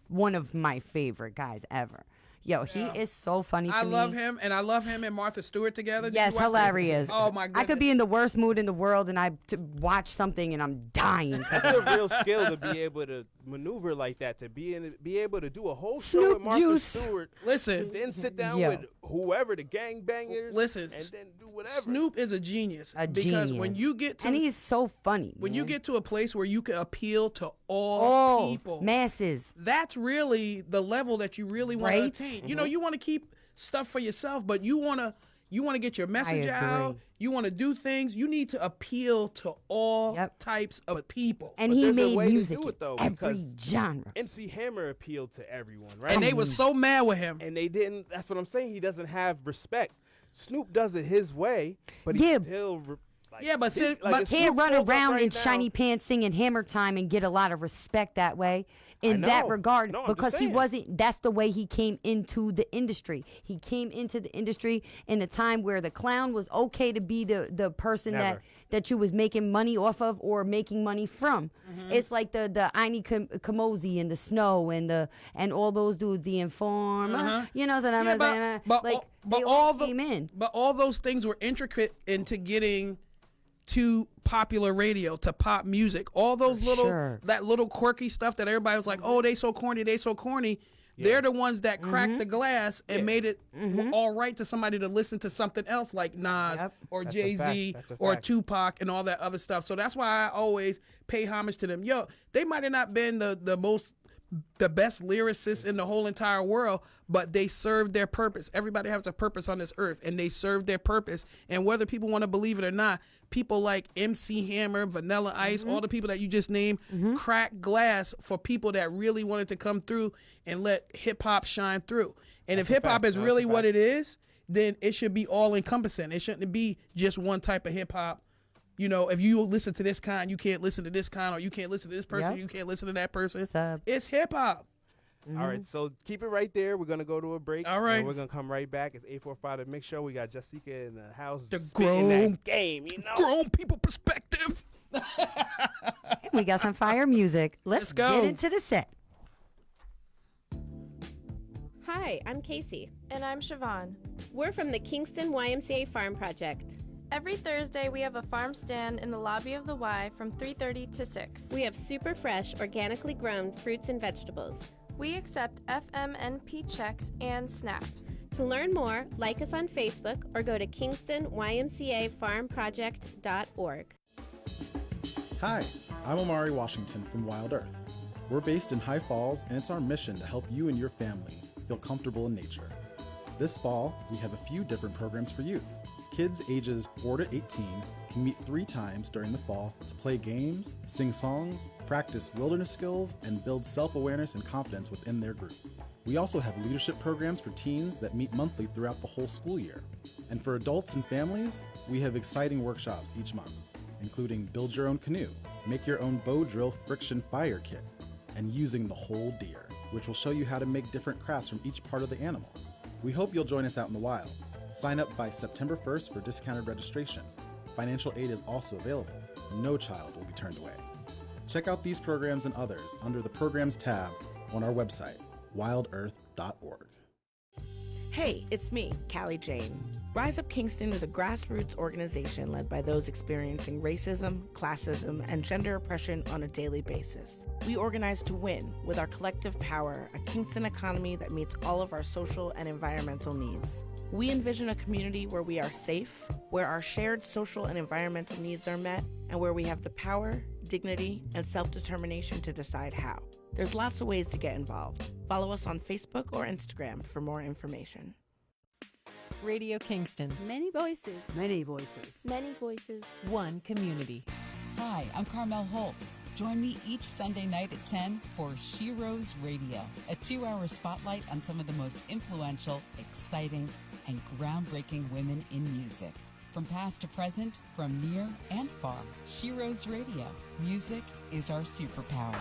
one of my favorite guys ever. Yo, he is so funny to me. I love him, and I love him and Martha Stewart together. Did Yes, you watch that? hilarious. Oh my goodness. I could be in the worst mood in the world, and watch something, and I'm dying. That's a real skill to be able to maneuver like that, to be able to do a whole show Snoop with Martha Juice. Stewart. Listen, then sit down Yo. with whoever, the gangbangers. Listen, and then do whatever. Snoop is a genius. Because genius. when you get to And he's so funny. when you get to a place where you can appeal to all Oh, people, masses. that's really the level that you really want to Right? attain. You know, you want to keep stuff for yourself, but you want to get your message out. agree. You want to do things. You need to appeal to all types of people. And But he there's a made way to music do it, though, in every because genre. MC Hammer appealed to everyone, right? And they were so mad with him. And they didn't. That's what I'm saying. He doesn't have respect. Snoop does it his way, but he still. Yeah, but his, but if Can't Snoop run pulls up around right in now- shiny pants singing Hammer Time and get a lot of respect that way. In that know. regard, No, I'm just because he saying. wasn't. That's the way he came into the industry. He came into the industry in a time where the clown was okay to be the person Never. that you was making money off of or making money from. It's like the Ini Kamosi and the Snow and all those dudes, the Informer. You know what I'm Yeah, saying? Like but they all the- came in. But all those things were intricate into getting to popular radio, to pop music. All those that little quirky stuff that everybody was like, oh, they so corny, they so corny. They're the ones that cracked the glass and made it all right to somebody to listen to something else like Nas or That's a Jay-Z fact. That's a or fact. Tupac and all that other stuff. So that's why I always pay homage to them. Yo, they might have not been the best lyricists in the whole entire world, but they served their purpose. Everybody has a purpose on this earth, and they served their purpose. And whether people want to believe it or not, people like MC Hammer, Vanilla Ice, all the people that you just named, cracked glass for people that really wanted to come through and let hip hop shine through. And if hip hop is really what it is, then it should be all encompassing. It shouldn't be just one type of hip hop. You know, if you listen to this kind, you can't listen to this kind, or you can't listen to this person, you can't listen to that person. It's hip hop. All right, so keep it right there. We're gonna go to a break. All right. And we're gonna come right back. It's 845 The Mix Show. We got Jessieca in the house. The spitting grown that game, you know. Grown people perspective. We got some fire music. Let's go. get into the set. Hi, I'm Casey. And I'm Siobhan. We're from the Kingston YMCA Farm Project. Every Thursday, we have a farm stand in the lobby of the Y from 3:30 to 6. We have super fresh, organically grown fruits and vegetables. We accept FMNP checks and SNAP. To learn more, like us on Facebook or go to KingstonYMCAFarmProject.org. Hi, I'm Omari Washington from Wild Earth. We're based in High Falls, and it's our mission to help you and your family feel comfortable in nature. This fall, we have a few different programs for youth. Kids ages 4 to 18 can meet 3 times during the fall to play games, sing songs, practice wilderness skills, and build self-awareness and confidence within their group. We also have leadership programs for teens that meet monthly throughout the whole school year. And for adults and families, we have exciting workshops each month, including build your own canoe, make your own bow drill friction fire kit, and using the whole deer, which will show you how to make different crafts from each part of the animal. We hope you'll join us out in the wild. Sign up by September 1st for discounted registration. Financial aid is also available. No child will be turned away. Check out these programs and others under the Programs tab on our website, wildearth.org. Hey, it's me, Callie Jane. Rise Up Kingston is a grassroots organization led by those experiencing racism, classism, and gender oppression on a daily basis. We organize to win with our collective power, a Kingston economy that meets all of our social and environmental needs. We envision a community where we are safe, where our shared social and environmental needs are met, and where we have the power, dignity, and self-determination to decide how. There's lots of ways to get involved. Follow us on Facebook or Instagram for more information. Radio Kingston. Many voices. Many voices. Many voices. One community. Hi, I'm Carmel Holt. Join me each Sunday night at 10 for Sheroes Radio, a 2-hour spotlight on some of the most influential, exciting, and groundbreaking women in music. From past to present, from near and far, Sheroes Radio. Music is our superpower.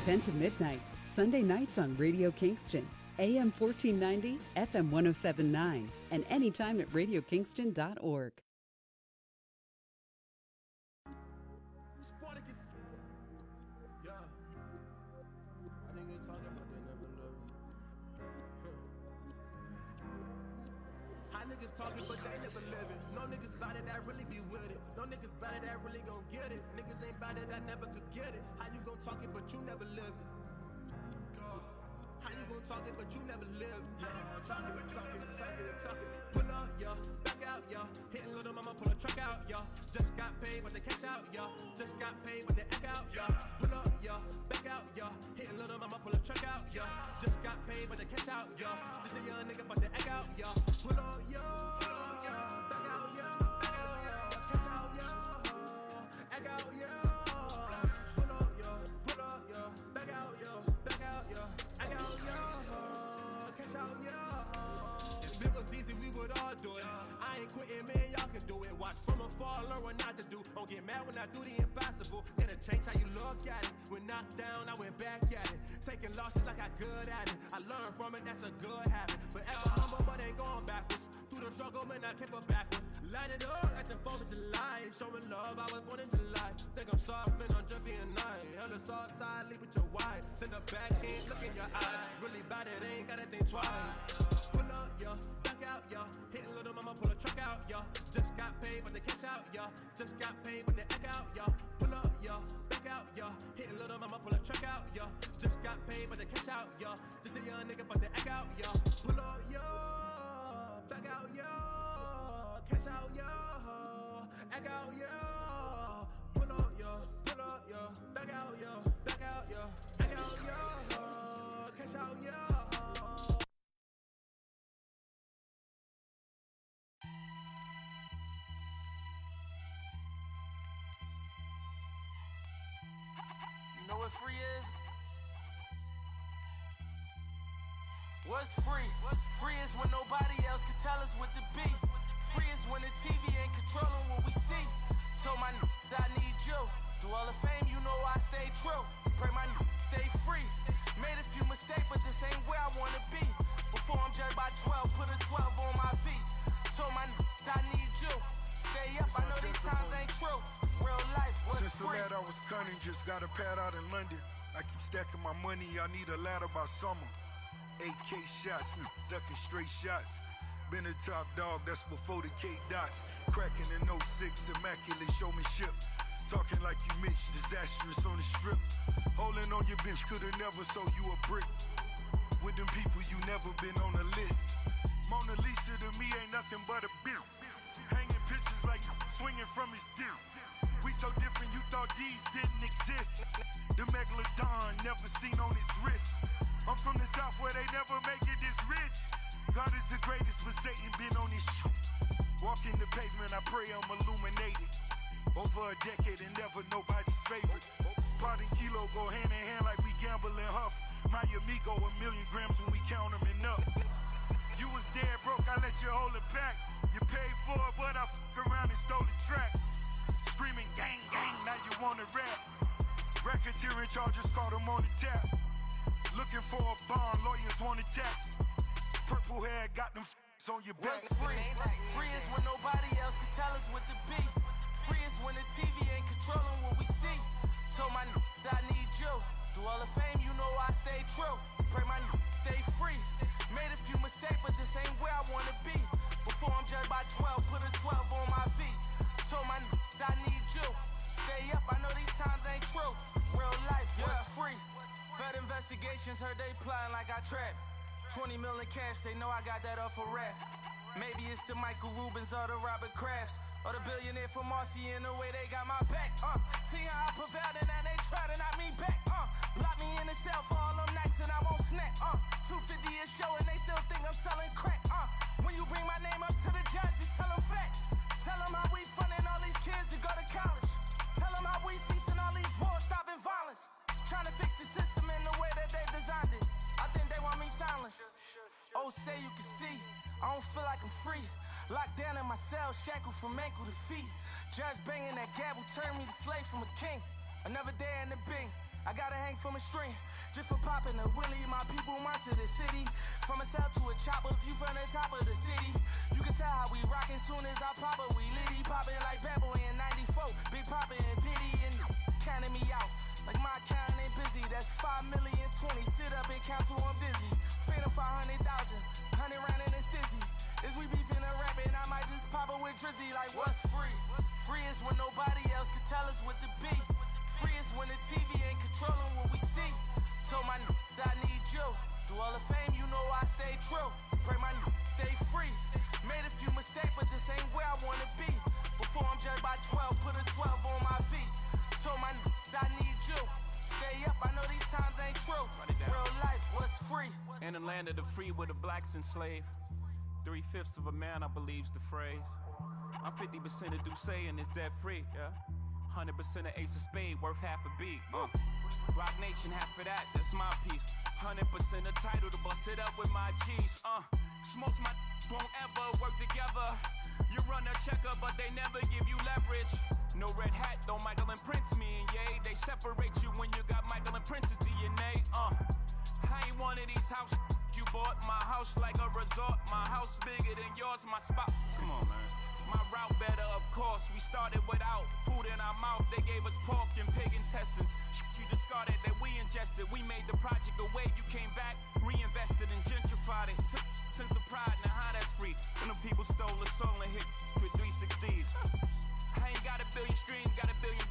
10 to midnight, Sunday nights on Radio Kingston, AM 1490, FM 1079, and anytime at radiokingston.org. No niggas better that really gon' get it. Niggas ain't better that never could get it. How you gon' talk it but you never live it? How you gon' talk it but you never live it? How you gon' talk it, talk it. Pull up, yo, back out, yo. Hitting little mama, pull a truck out, yo. Just got paid but they cash out, yo. Just got paid but they act out, yo. Pull up, yo, back out, yo. Hitting little mama, pull a truck out, yo. Just got paid but they cash out, yo. This a young nigga but they act out, yo. Pull up, yo, back out, yo. Cash out, yo. Act out, yo. Pull up, yo, back out, yo. Back out, yo. Act out, yo. Cash out, yo. If it was easy, we would all do it. I ain't quitting, man, y'all can do it. Watch from afar, learn what not to do. Don't get mad when I do the impossible. It'll change how you look at it. When knocked down, I went back at it. Taking losses like I good at it. I learned from it, that's a good habit. Forever humble, but ain't going backwards. Through the struggle, man, I kept it backward. Light it up like the 4th of July. Showing love, I was born in July. Think I'm soft, man, I'm just being nice. Hell, it's all side, leave with your wife. Send a backhand, look in your eye. Really bad, it ain't gotta think twice. Pull up, yo, back out, yo. Hitting little mama, pull a truck out, yo. Just got paid, but they cash out, yo. Just got paid, but they act out, yo. Pull up, yo, back out, yo. Hitting little mama, pull a truck out, yo. Just got paid, but they cash out, yo. Just a young nigga, but they act out, yo. Pull up, yo, back out, yo. Cash out, yo. Act out, yo. Pull up, yo. Back out, yo. Back out, yo. Act out, yo. Cash out, yo. You know what free is? What's free? Free is when nobody else can tell us what to be. Free is when the TV ain't controlling what we see. Told my I need you. Through all the fame, you know I stay true. Pray my stay free. Made a few mistakes, but this ain't where I wanna be. Before I'm judged by 12, put a 12 on my feet. Told my I need you. Stay up, I know these times ain't true. Real life was Since free. the lad I was cunning, just got a pad out in London. I keep stacking my money, I need a ladder by summer. 8K shots, ducking straight shots. Been a top dog, that's before the K dots. Cracking in 06, immaculate showmanship. Talking like you Mitch, disastrous on the strip. Holding on your bitch, coulda never sold you a brick. With them people, you never been on a list. Mona Lisa to me ain't nothing but a bitch. Hanging pictures like swinging from his dick. We so different, you thought these didn't exist. The megalodon never seen on his wrist. I'm from the south where they never make it this rich. God is the greatest, but Satan been on his shit. Walking the pavement, I pray I'm illuminated. Over a decade and never nobody's favorite. Pot and kilo go hand in hand like we gamble and huff. My amigo, 1,000,000 grams when we count them and up. You was dead broke, I let you hold it back. You paid for it, but I fuck around and stole the track. Screaming gang, gang, now you wanna rap. Racketeering charges, caught them on the tap. Looking for a bond, lawyers want a tax. Purple hair, got them on your back. What's free? Free is when nobody else can tell us what to be. Free is when the TV ain't controlling what we see. Told my I need you. Through all the fame, you know I stay true. Pray my stay free. Made a few mistakes, but this ain't where I wanna be. Before I'm judged by 12, put a 12 on my feet. Told my I need you. Stay up, I know these times ain't true. Real life was free. Fed investigations, heard they plotting like I trapped. 20 million cash, they know I got that off a rap. Maybe it's the Michael Rubens or the Robert Krafts, or the billionaire from Marcy in the way they got my back. See how I prevailed and now they try to knock me back. Lock me in the cell for all them nights and I won't snack. 250 a show and they still think I'm selling crack. When you bring my name up to the judge, just tell them facts. Tell them how we funding all these kids to go to college. Tell them how we ceasing all these wars, stopping violence. Trying to fix the system in the way that they designed it. I think they want me silenced. Oh, say you can see, I don't feel like I'm free. Locked down in my cell, shackled from ankle to feet. Judge banging that gavel, turned me to slave from a king. Another day in the bing, I gotta hang from a string. Just for popping a willie, my people march to the city. From a cell to a chopper, view from the top of the city. You can tell how we rockin' soon as I pop it. We litty poppin' like Bad Boy in 94. Big Poppin' and Diddy and counting me out. Like my account ain't busy, that's 5,000,020. Sit up and count till I'm dizzy. Phantom 500,000, 100 round and it's dizzy. Is we beefing and rapping, I might just pop it with Drizzy. Like what's free? Free is when nobody else can tell us what to be. Free is when the TV ain't controlling what we see. Told my I need you. Through all the fame, you know I stay true. Pray my stay free. Made a few mistakes, but this ain't where I wanna be. Before I'm judged by 12, put a 12 on my feet. Told my I need you. Stay up, I know these times ain't true. Real life was free. In the land of the free where the blacks enslaved. 3/5 of a man, I believe's the phrase. I'm 50% of Duce and it's debt free, yeah. 100% of Ace of Spade, worth half a beat. Rock Nation, half of that, that's my piece. 100% of title to bust it up with my G's. Smokes my won't ever work together. You run a checker, but they never give you leverage. No red hat, though Michael and Prince me and yay. They separate you when you got Michael and Prince's DNA. I ain't one of these house you bought. My house like a resort. My house bigger than yours, my spot. Come on, man. My route better, of course. We started without food in our mouth. They gave us pork and pig intestines. You discarded that we ingested. We made the project a wave. You came back, reinvested and gentrified it. Took sense of pride, now how that's free. When the people stole the soul and hit with 360s. I ain't got $1 billion streams, got $1 billion.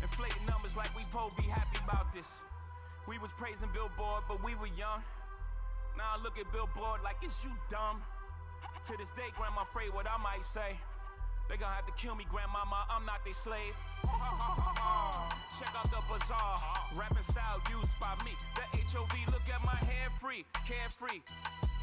Inflating numbers like we po be happy about this. We was praising Billboard, but we were young. Now I look at Billboard like, is you dumb? To this day, grandma afraid what I might say. They gonna have to kill me, grandmama, I'm not their slave. Check out the bazaar, rapping style used by me. The HOV, look at my hair free, carefree.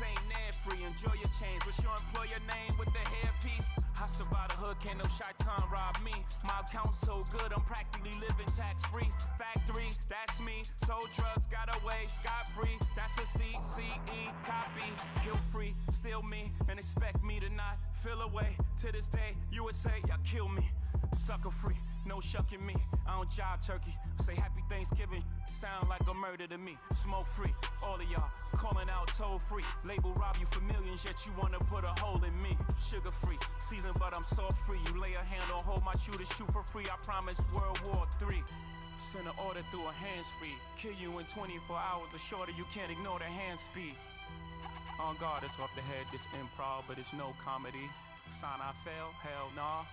Ain't net free, enjoy your change. What's your employer name with the hairpiece? I survive the hood, can't no shaitan rob me. My account's so good, I'm practically living tax-free. Factory, that's me. Sold drugs, got away, scot-free. That's a CCE, copy, guilt-free. Still me, and expect me to not feel away. To this day, you would say, y'all kill me. Sucker-free, no shucking me. I don't jive turkey. Say happy Thanksgiving, sound like a murder to me. Smoke-free, all of y'all calling out toll-free. Label rob you for millions, yet you wanna put a hole in me. Sugar-free, seasoned but I'm salt-free. You lay a hand on hold my shooter, shoot for free. I promise World War III. Send an order through a hands-free. Kill you in 24 hours, or shorter you can't ignore the hand speed. On guard, it's off the head, this improv, but it's no comedy. Sign I fail, hell nah.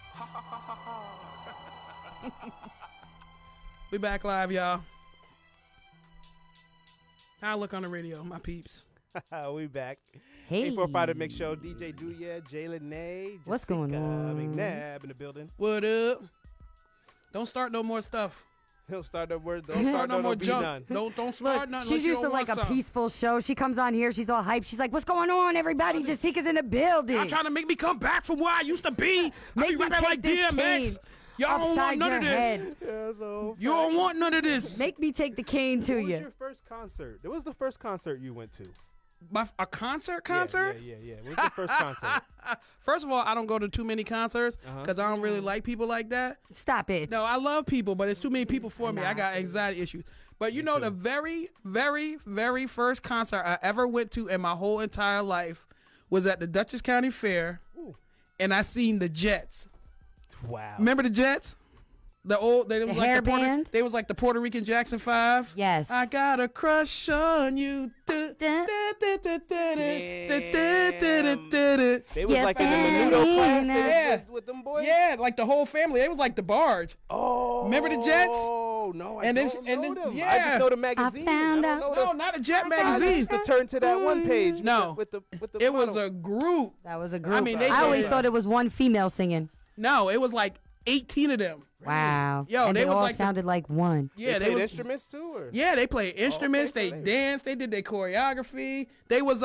We back live, y'all. How I look on the radio, my peeps. We back. Hey. 845 The Mix Show. DJ Duya, Jalen Nay, What's going on? McNabb in the building. What up? Don't start no more stuff. He'll start no more. Don't start no more junk. Don't start nothing. She's used to like a peaceful show. She comes on here, she's all hyped. She's like, "What's going on, everybody? Jessieca's in the building." Y'all trying to make me come back from where I used to be. I be rapping like DMX. Y'all don't want none of this. You don't want none of this. Make me take the cane to you. you. What was your first concert? What was the first concert you went to? A concert? Yeah. What was your first concert? First of all, I don't go to too many concerts because I don't really like people like that. Stop it. No, I love people, but it's too many people for me. I got anxiety issues. But you know, the very, very, very first concert I ever went to in my whole entire life was at the Dutchess County Fair, and I seen the Jets. Wow. Remember the Jets? They was hair like band? They was like the Puerto Rican Jackson 5. Yes. I got a crush on you. They was like in the Menudo class with them boys? Yeah, like the whole family. They was like the Barge. Oh. Remember the Jets? Oh, no, I don't know them. Yeah. I just know the magazine. No, not a Jet magazine. I used to turn to that one page. No. With the it was a group. That was a group. I mean, I always thought it was one female singing. No, it was like 18 of them. Wow. Yo, and they was all like sounded like one. Yeah, they played instruments too, or? Yeah, they played instruments. They danced. They did their choreography. They was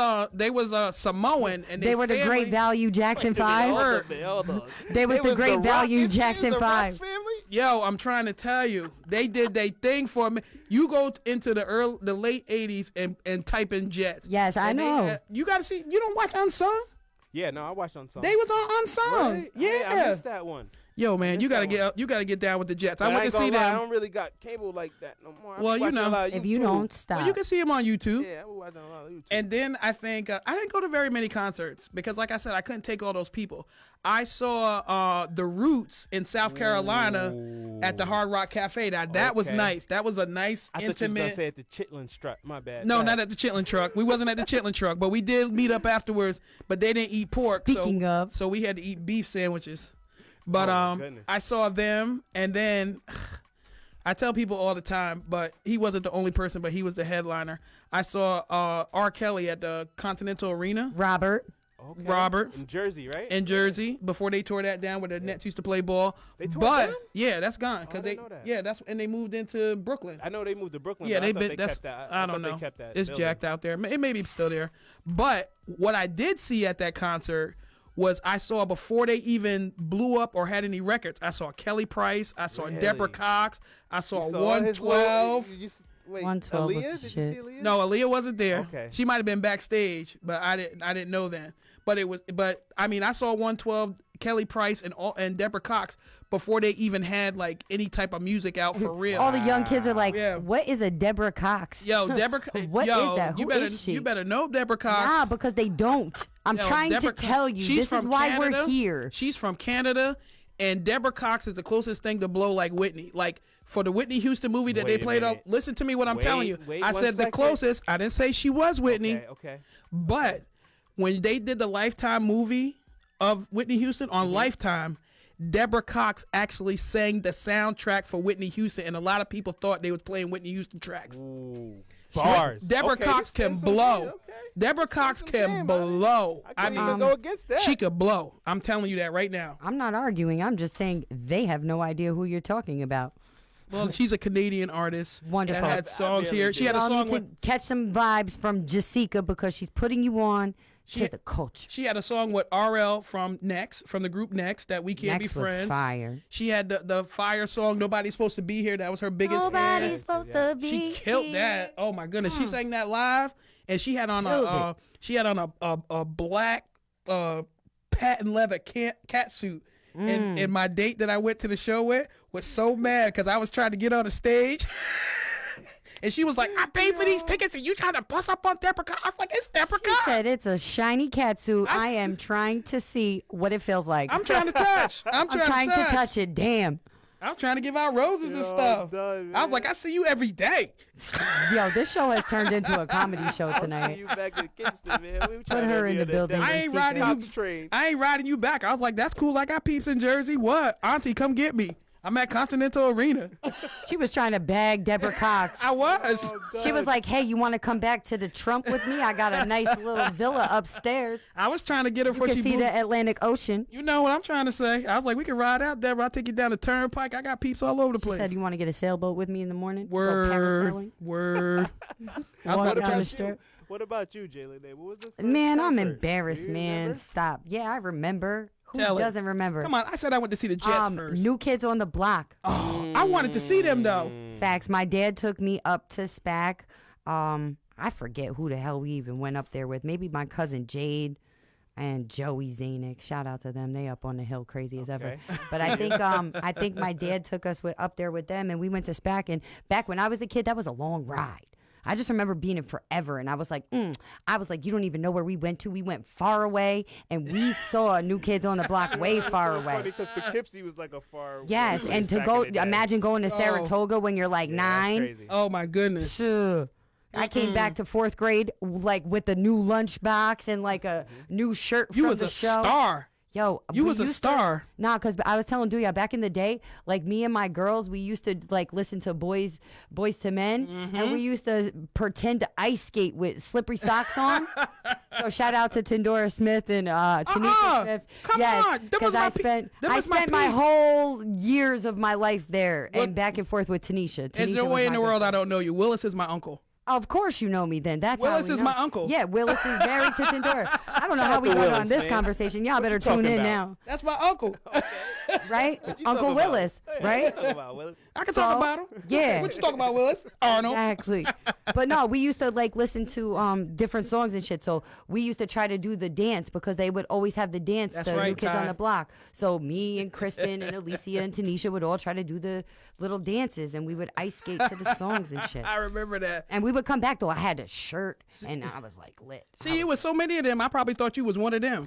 Samoan, and they were the Great Value Jackson 5. They was the Great Value Jackson 5. Yo, I'm trying to tell you, they did their thing for me. You go into the late 80s and type in Jets. Yes, I know. You got to see. You don't watch Unsung? Yeah, no, I watched Unsung. They was on Unsung. Right? Yeah, I missed that one. Yo, man, you gotta get down with the Jets. But I went to see them. I don't really got cable like that no more. Well, you know, if you don't stop, well, you can see them on YouTube. Yeah, I'm watching a lot of YouTube. And then I think I didn't go to very many concerts because, like I said, I couldn't take all those people. I saw the Roots in South Carolina at the Hard Rock Cafe. Now that was nice. That was a nice, I intimate. thought you was gonna say at the Chitlin Truck. My bad. No, not at the Chitlin Truck. We wasn't at the Chitlin Truck, but we did meet up afterwards. But they didn't eat pork. Speaking of, so we had to eat beef sandwiches. But I saw them, and then I tell people all the time, but he wasn't the only person, but he was the headliner. I saw R. Kelly at the Continental Arena. Robert. In Jersey, right? In Jersey, before they tore that down where the Nets used to play ball. They tore but it down? yeah, that's gone because didn't know that. and they moved into Brooklyn. I know they moved to Brooklyn. Yeah, but I thought they kept that. I don't thought know. They kept that it's building. jacked out there. It may be still there. But what I did see at that concert was I saw before they even blew up or had any records. I saw Kelly Price. I saw Deborah Cox. I saw 112. Wait, 112 was Aaliyah? the Did you shit. see Aaliyah? No, Aaliyah wasn't there. Okay. She might have been backstage, but I didn't know then. But I mean, I saw 112, Kelly Price, and Deborah Cox before they even had like any type of music out for real. All the young kids are like, "What is a Deborah Cox?" Yo, Deborah. What is that? Who is she? You better know Deborah Cox. Nah, because they don't. I'm trying Deborah to tell you. This is why we're here. She's from Canada, and Deborah Cox is the closest thing to blow like Whitney. Like for the Whitney Houston movie that they played up. Listen to me, what I'm telling you. I said the closest. I didn't say she was Whitney. Okay. But when they did the Lifetime movie of Whitney Houston on Lifetime, Deborah Cox actually sang the soundtrack for Whitney Houston, and a lot of people thought they was playing Whitney Houston tracks. Ooh. Bars. Deborah Cox can blow. Deborah Cox can blow. I can't even go against that. She could blow. I'm telling you that right now. I'm not arguing. I'm just saying they have no idea who you're talking about. Well, she's a Canadian artist. Wonderful. That had songs here. She had a song to catch some vibes from Jessieca because she's putting you on to the culture. She had a song with RL from the group Next, that We Can't Be Friends. Was fire. She had the fire song Nobody's Supposed to Be Here. That was her biggest hit. Nobody's supposed to be She killed here. that. Oh my goodness. She sang that live, and she had on a black patent leather cat suit. And my date that I went to the show with was so mad because I was trying to get on the stage. And she was like, I paid for these tickets and you trying to bust up on Deborah Cox? I was like, it's Deborah Cox. She said it's a shiny cat suit. I am trying to see what it feels like. I'm trying to touch. I'm trying to touch it. Damn. I was trying to give out roses and stuff. I was like, I see you every day. Yo, this show has turned into a comedy show tonight. I'll see you back in Kingston, man. We Put her in the building. I ain't riding you back. I was like, that's cool. I got peeps in Jersey. What? Auntie, come get me. I'm at Continental Arena. She was trying to bag Deborah Cox. I was. She was like, hey, you want to come back to the Trump with me? I got a nice little villa upstairs. I was trying to get her you can see the Atlantic Ocean. You know what I'm trying to say. I was like, we can ride out, Deborah. I'll take you down the Turnpike. I got peeps all over the place. She said, you want to get a sailboat with me in the morning? Word. What about you, Jalen? What was the first Man, concert? I'm embarrassed, man. Remember? Stop. Yeah, I remember. Who Tell doesn't remember? Come on, I said I went to see the Jets first. New Kids on the Block. Oh, I wanted to see them though. Facts. My dad took me up to SPAC. I forget who the hell we even went up there with. Maybe my cousin Jade and Joey Zanuck. Shout out to them. They up on the hill crazy as ever. But I think my dad took us up there with them, and we went to SPAC. And back when I was a kid, that was a long ride. I just remember being in forever, and I was like, you don't even know where we went to. We went far away, and we saw New Kids on the Block way far away. Funny because Poughkeepsie was like a far. Yes, and to go, imagine going to Saratoga when you're like 9. Oh my goodness. I came back to 4th grade like with a new lunchbox and like a new shirt from the show. You was a star. Yo, you was a star. Nah, because I was telling Duya back in the day, like me and my girls, we used to like listen to Boys to Men, and we used to pretend to ice skate with slippery socks on. So shout out to Tindora Smith and Tanisha Smith. Come on, because I spent my whole years of my life there and back and forth with Tanisha. There's no way in the world I don't know you. Willis is my uncle. Of course you know me then. That's Willis how is my uncle. Yeah, Willis is married to Tindora. I don't know how we got on this conversation. Y'all better tune in now. That's my uncle. Right? Uncle Willis, right? I can talk about him. Yeah. What you talking about, Willis? Arnold. Exactly. But no, we used to like listen to different songs and shit. So we used to try to do the dance because they would always have the dance, That's the right, New Kids Ty. on the Block. So me and Kristen and Alicia and Tanisha would all try to do the little dances, and we would ice skate to the songs and shit. I remember that. And we would come back though. I had a shirt and I was like lit. See, it was so many of them. I probably thought you was one of them.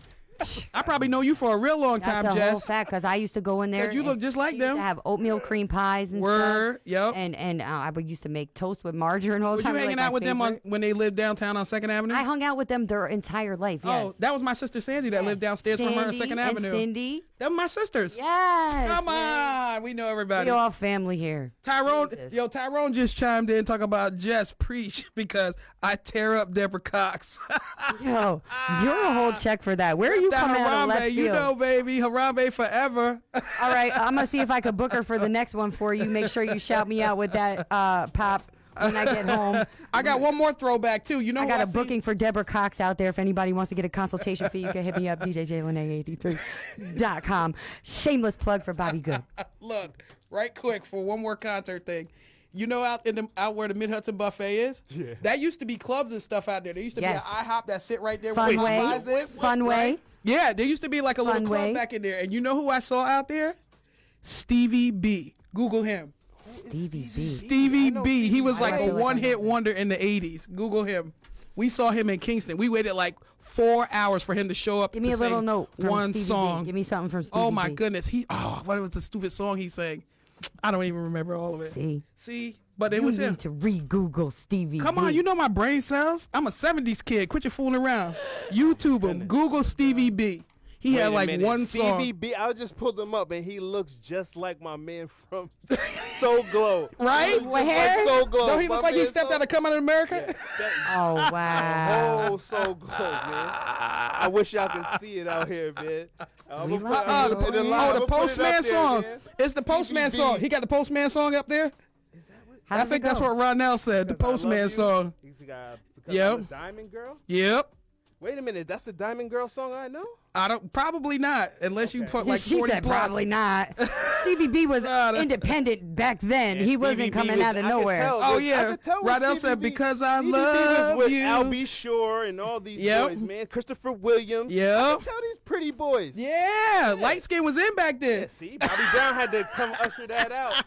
I probably know you for a real long time, That's a Jess. whole fact because I used to go in there. You look just like them. Used to have oatmeal cream pies and Word, stuff. yep. And I would used to make toast with margarine all the Was time. you hanging out with them when they lived downtown on 2nd Avenue? I hung out with them their entire life. Yes. Oh, that was my sister Sandy that lived downstairs from her on 2nd Avenue. And Cindy. They're my sisters. Yes. Come on. We know everybody. We all family here. Tyrone just chimed in talking about Jess preach because I tear up Deborah Cox. Yo, you're a whole check for that. Where are you coming out of left field? You know, baby. Harambe forever. All right. I'm going to see if I could book her for the next one for you. Make sure you shout me out with that pop when I get home. I got one more throwback, too. You know, I got a booking for Deborah Cox out there. If anybody wants to get a consultation fee, you can hit me up, DJJLene83.com. Shameless plug for Bobby Good. Look, right quick for one more concert thing. You know out where the Mid-Hudson Buffet is? Yeah. That used to be clubs and stuff out there. There used to be an IHOP that sit right there. Funway. Yeah, there used to be like a little club back in there. And you know who I saw out there? Stevie B. Google him. Stevie B. He was like a one-hit wonder in the 80s. Google him. We saw him in Kingston. We waited like 4 hours for him to show up. Give me a little note from one Stevie song. B. Give me something from Stevie Oh my B. goodness. What was the stupid song he sang? I don't even remember all of it. See? But it was him. You need to re-Google Stevie Come B. on, you know my brain cells. I'm a 70s kid. Quit your fooling around. YouTube him. Google Stevie B. He had like one song. Stevie B, I just pulled him up, and he looks just like my man from Soul Glow. Right? With hair? Like Soul Glow. Don't he look like he stepped out of Come Out of America? Yeah, oh, wow. Oh, Soul Glow, man. I wish y'all could see it out here, man. The Postman song. It's the Postman song. He got the Postman song up there? I think that's what Ronell said, the Postman song. Yep. Diamond Girl? Yep. Wait a minute, that's the Diamond Girl song I know? Probably not, unless you put like 40 She said plus. probably not. Stevie B was independent back then. He wasn't coming out of nowhere. Oh yeah, Ronell said because I love with you. Al B. Shore and all these boys, man. Christopher Williams. Yeah. I can tell these pretty boys. Yeah, light skin was in back then. Yeah, see, Bobby Brown had to come usher that out.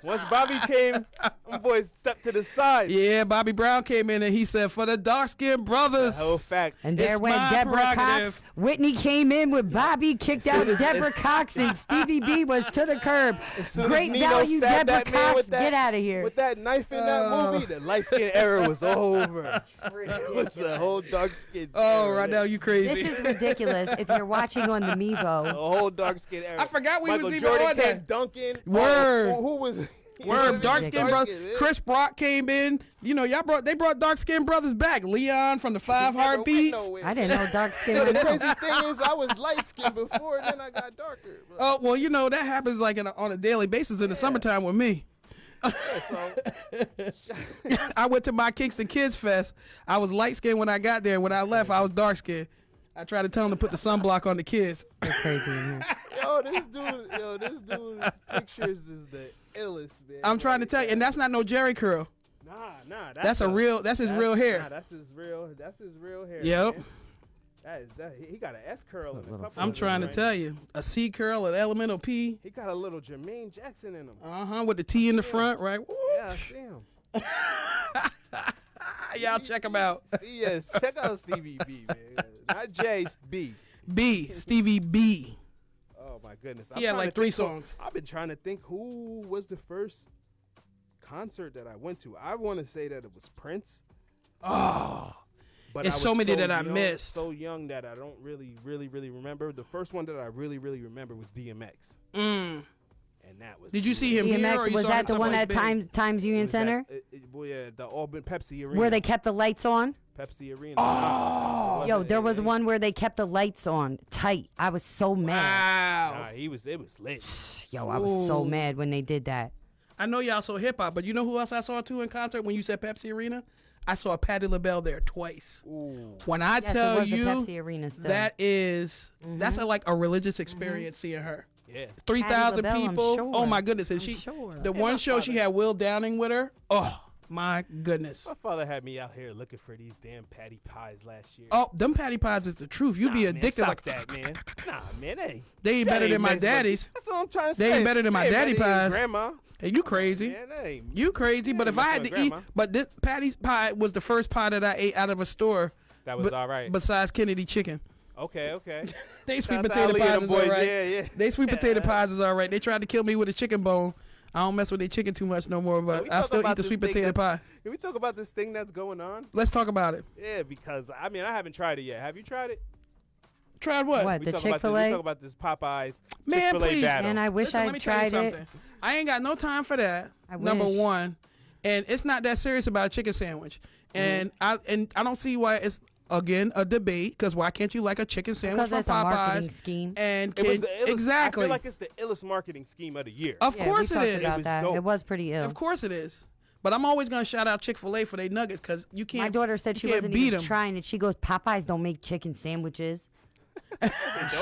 Once Bobby came, them boys stepped to the side. Yeah, Bobby Brown came in and he said, "For the dark-skinned brothers." The whole fact. And there went Deborah Cox. Whitney came in with Bobby, kicked out Deborah Cox, and Stevie B was to the curb. Great value, Deborah Cox. Get out of here. With that knife in that movie, the light-skin era was over. It was a whole dark-skin era. Right now you crazy. This is ridiculous. If you're watching on the Mevo. The whole dark-skin era. I forgot we Michael was even Jordan on that. Duncan. Word. Who was... Word, dark-skinned brother. Chris Brock came in. You know, they brought dark-skinned brothers back. Leon from the Five Heartbeats. I didn't know dark-skinned. The crazy thing is, I was light-skinned before, and then I got darker. Bro. Oh, well, you know, that happens like on a daily basis in the summertime with me. I went to my Kingston Kids Fest. I was light-skinned when I got there. When I left, I was dark-skinned. I tried to tell them to put the sunblock on the kids. They're crazy. This dude's pictures is the illest, man. I'm trying to tell you, and that's not no Jerry curl. Nah. That's his real hair. Nah, that's his real hair. Yep. Man. He got an S curl in a couple. I'm trying to tell you, a C curl, an elemental P. He got a little Jermaine Jackson in him. With the T in the front, right? Yeah, I see him. Y'all check him out. Yes, check out Stevie B, man. Not J, B. Stevie B. Oh my goodness. He had like 3 songs. I've been trying to think who was the first concert that I went to. I want to say that it was Prince. Oh. But it's so many that I missed. So young that I don't really remember. The first one that I really remember was DMX. And that was. Did you see him here? DMX, was that the one at Times Union Center? The Auburn Pepsi Arena. Where they kept the lights on? Pepsi Arena. Oh. Yo, there was one where they kept the lights on tight. I was so mad. Wow. Nah, it was lit. Yo, I was so mad when they did that. I know y'all saw hip hop, but you know who else I saw too in concert when you said Pepsi Arena? I saw Patti LaBelle there twice. Ooh. When I tell you Pepsi Arena still. that is that's like a religious experience seeing her. Yeah. 3,000 LaBelle, people. sure. Oh my goodness. And the one show she had Will Downing with her. Oh my goodness. My father had me out here looking for these damn patty pies last year. Oh, them patty pies is the truth. You'd be addicted like like that, man. Nah, man, they ain't better than my daddy's. That's what I'm trying to say. They ain't better than my daddy pies. Grandma. Hey, you crazy? You crazy? But if I had to eat, but this Patty's pie was the first pie that I ate out of a store. That was all right. Besides Kennedy chicken. Okay. They sweet potato pies is all right. Yeah. They sweet potato pies is all right. They tried to kill me with a chicken bone. I don't mess with their chicken too much no more, but I still eat the sweet potato pie. Can we talk about this thing that's going on? Let's talk about it. Yeah, because I haven't tried it yet. Have you tried it? Tried what? What, We the talk about Chick-fil-A? We talk about this Popeyes Man, Chick-fil-A please. battle. Man, I wish Listen, let I me tell you tried it. something. I ain't got no time for that. I Number wish. one, and it's not that serious about a chicken sandwich. And I don't see why it's again a debate, because why can't you like a chicken sandwich Because from that's a Popeyes? marketing scheme. And It was can, the illest, exactly. I feel like it's the illest marketing scheme of the year. Of Yeah, course we it talked is. about It was that. dope. It was pretty ill. Of course it is. But I'm always gonna shout out Chick-fil-A for their nuggets, because you can't. My daughter said you she can't wasn't beat even 'em. trying it. She goes, Popeyes don't make chicken sandwiches.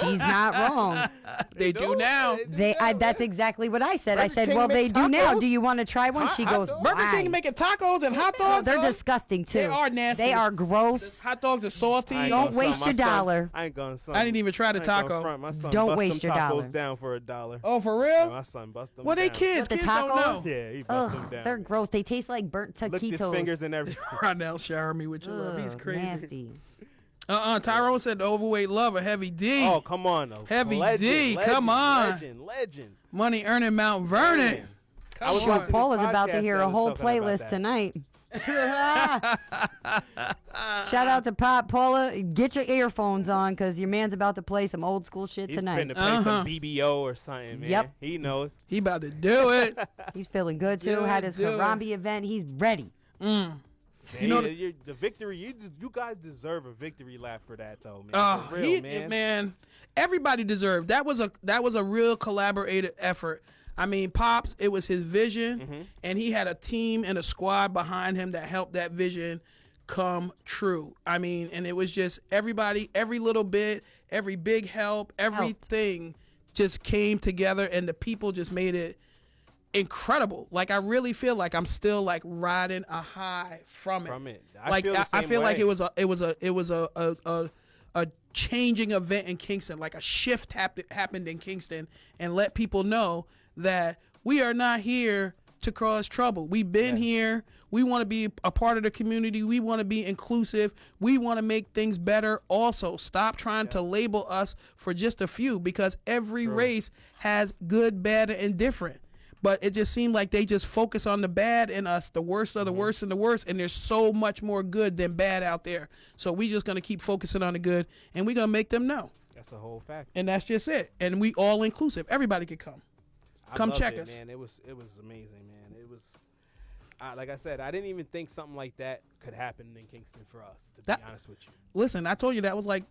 She's not wrong. They do now. That's exactly what I said. I Burger said, King well, they make do now. tacos? Do you want to try one? She goes, Burger why? King making tacos and hot dogs. They're son? disgusting too. They are nasty. They are gross. Hot dogs are salty. I ain't Don't gonna waste front. your My son- dollar. I ain't gonna. Son, I didn't even try the I ain't gonna taco. front. My son Don't bust waste them your tacos dollar. down for $1. Oh, for Yeah, real? my son bust them Well, they down. kids. What, the Kids don't know. tacos? Yeah, he bust them Ugh, down. they're gross. They taste like burnt Licked his taquitos. fingers and everything. Ronell shower me with your love. He's Ugh, crazy. nasty. Tyrone said the overweight lover, Heavy D. Oh, come on, though. Heavy Legend, D, legend, come on. Legend. Money earning Mount Vernon. I was Sure, watching Paul this is about to podcast hear that a was whole talking about playlist that. tonight. Shout out to Paula. Get your earphones on, because your man's about to play some old school shit He's tonight. finna play some BBO or something, man. Yep. He knows. He about to do it. He's feeling good too. Do Had it, his do it. Harambe event. He's ready. Man, You know the victory. You guys deserve a victory lap for that, though, man. For real, man. Everybody deserved. That was a real collaborative effort. I mean, Pops, it was his vision, and he had a team and a squad behind him that helped that vision come true. I mean, and it was just everybody, every little bit, every big help, everything just came together, and the people just made it incredible. Like, I really feel like I'm still like riding a high from it. I feel the I same feel like way. it was a changing event in Kingston. Like a shift happened in Kingston, and let people know that we are not here to cause trouble. We've been here. We want to be a part of the community. We want to be inclusive. We want to make things better. Also, stop trying to label us for just a few, because every race has good, bad, and indifferent. But it just seemed like they just focus on the bad in us, the worst of the worst and the worst, and there's so much more good than bad out there. So we just going to keep focusing on the good, and we're going to make them know. That's a whole fact. And that's just it. And we all inclusive. Everybody can come. Come check us. Man, it was amazing, man. It was, like I said, I didn't even think something like that could happen in Kingston for us, to be honest with you. Listen, I told you that was like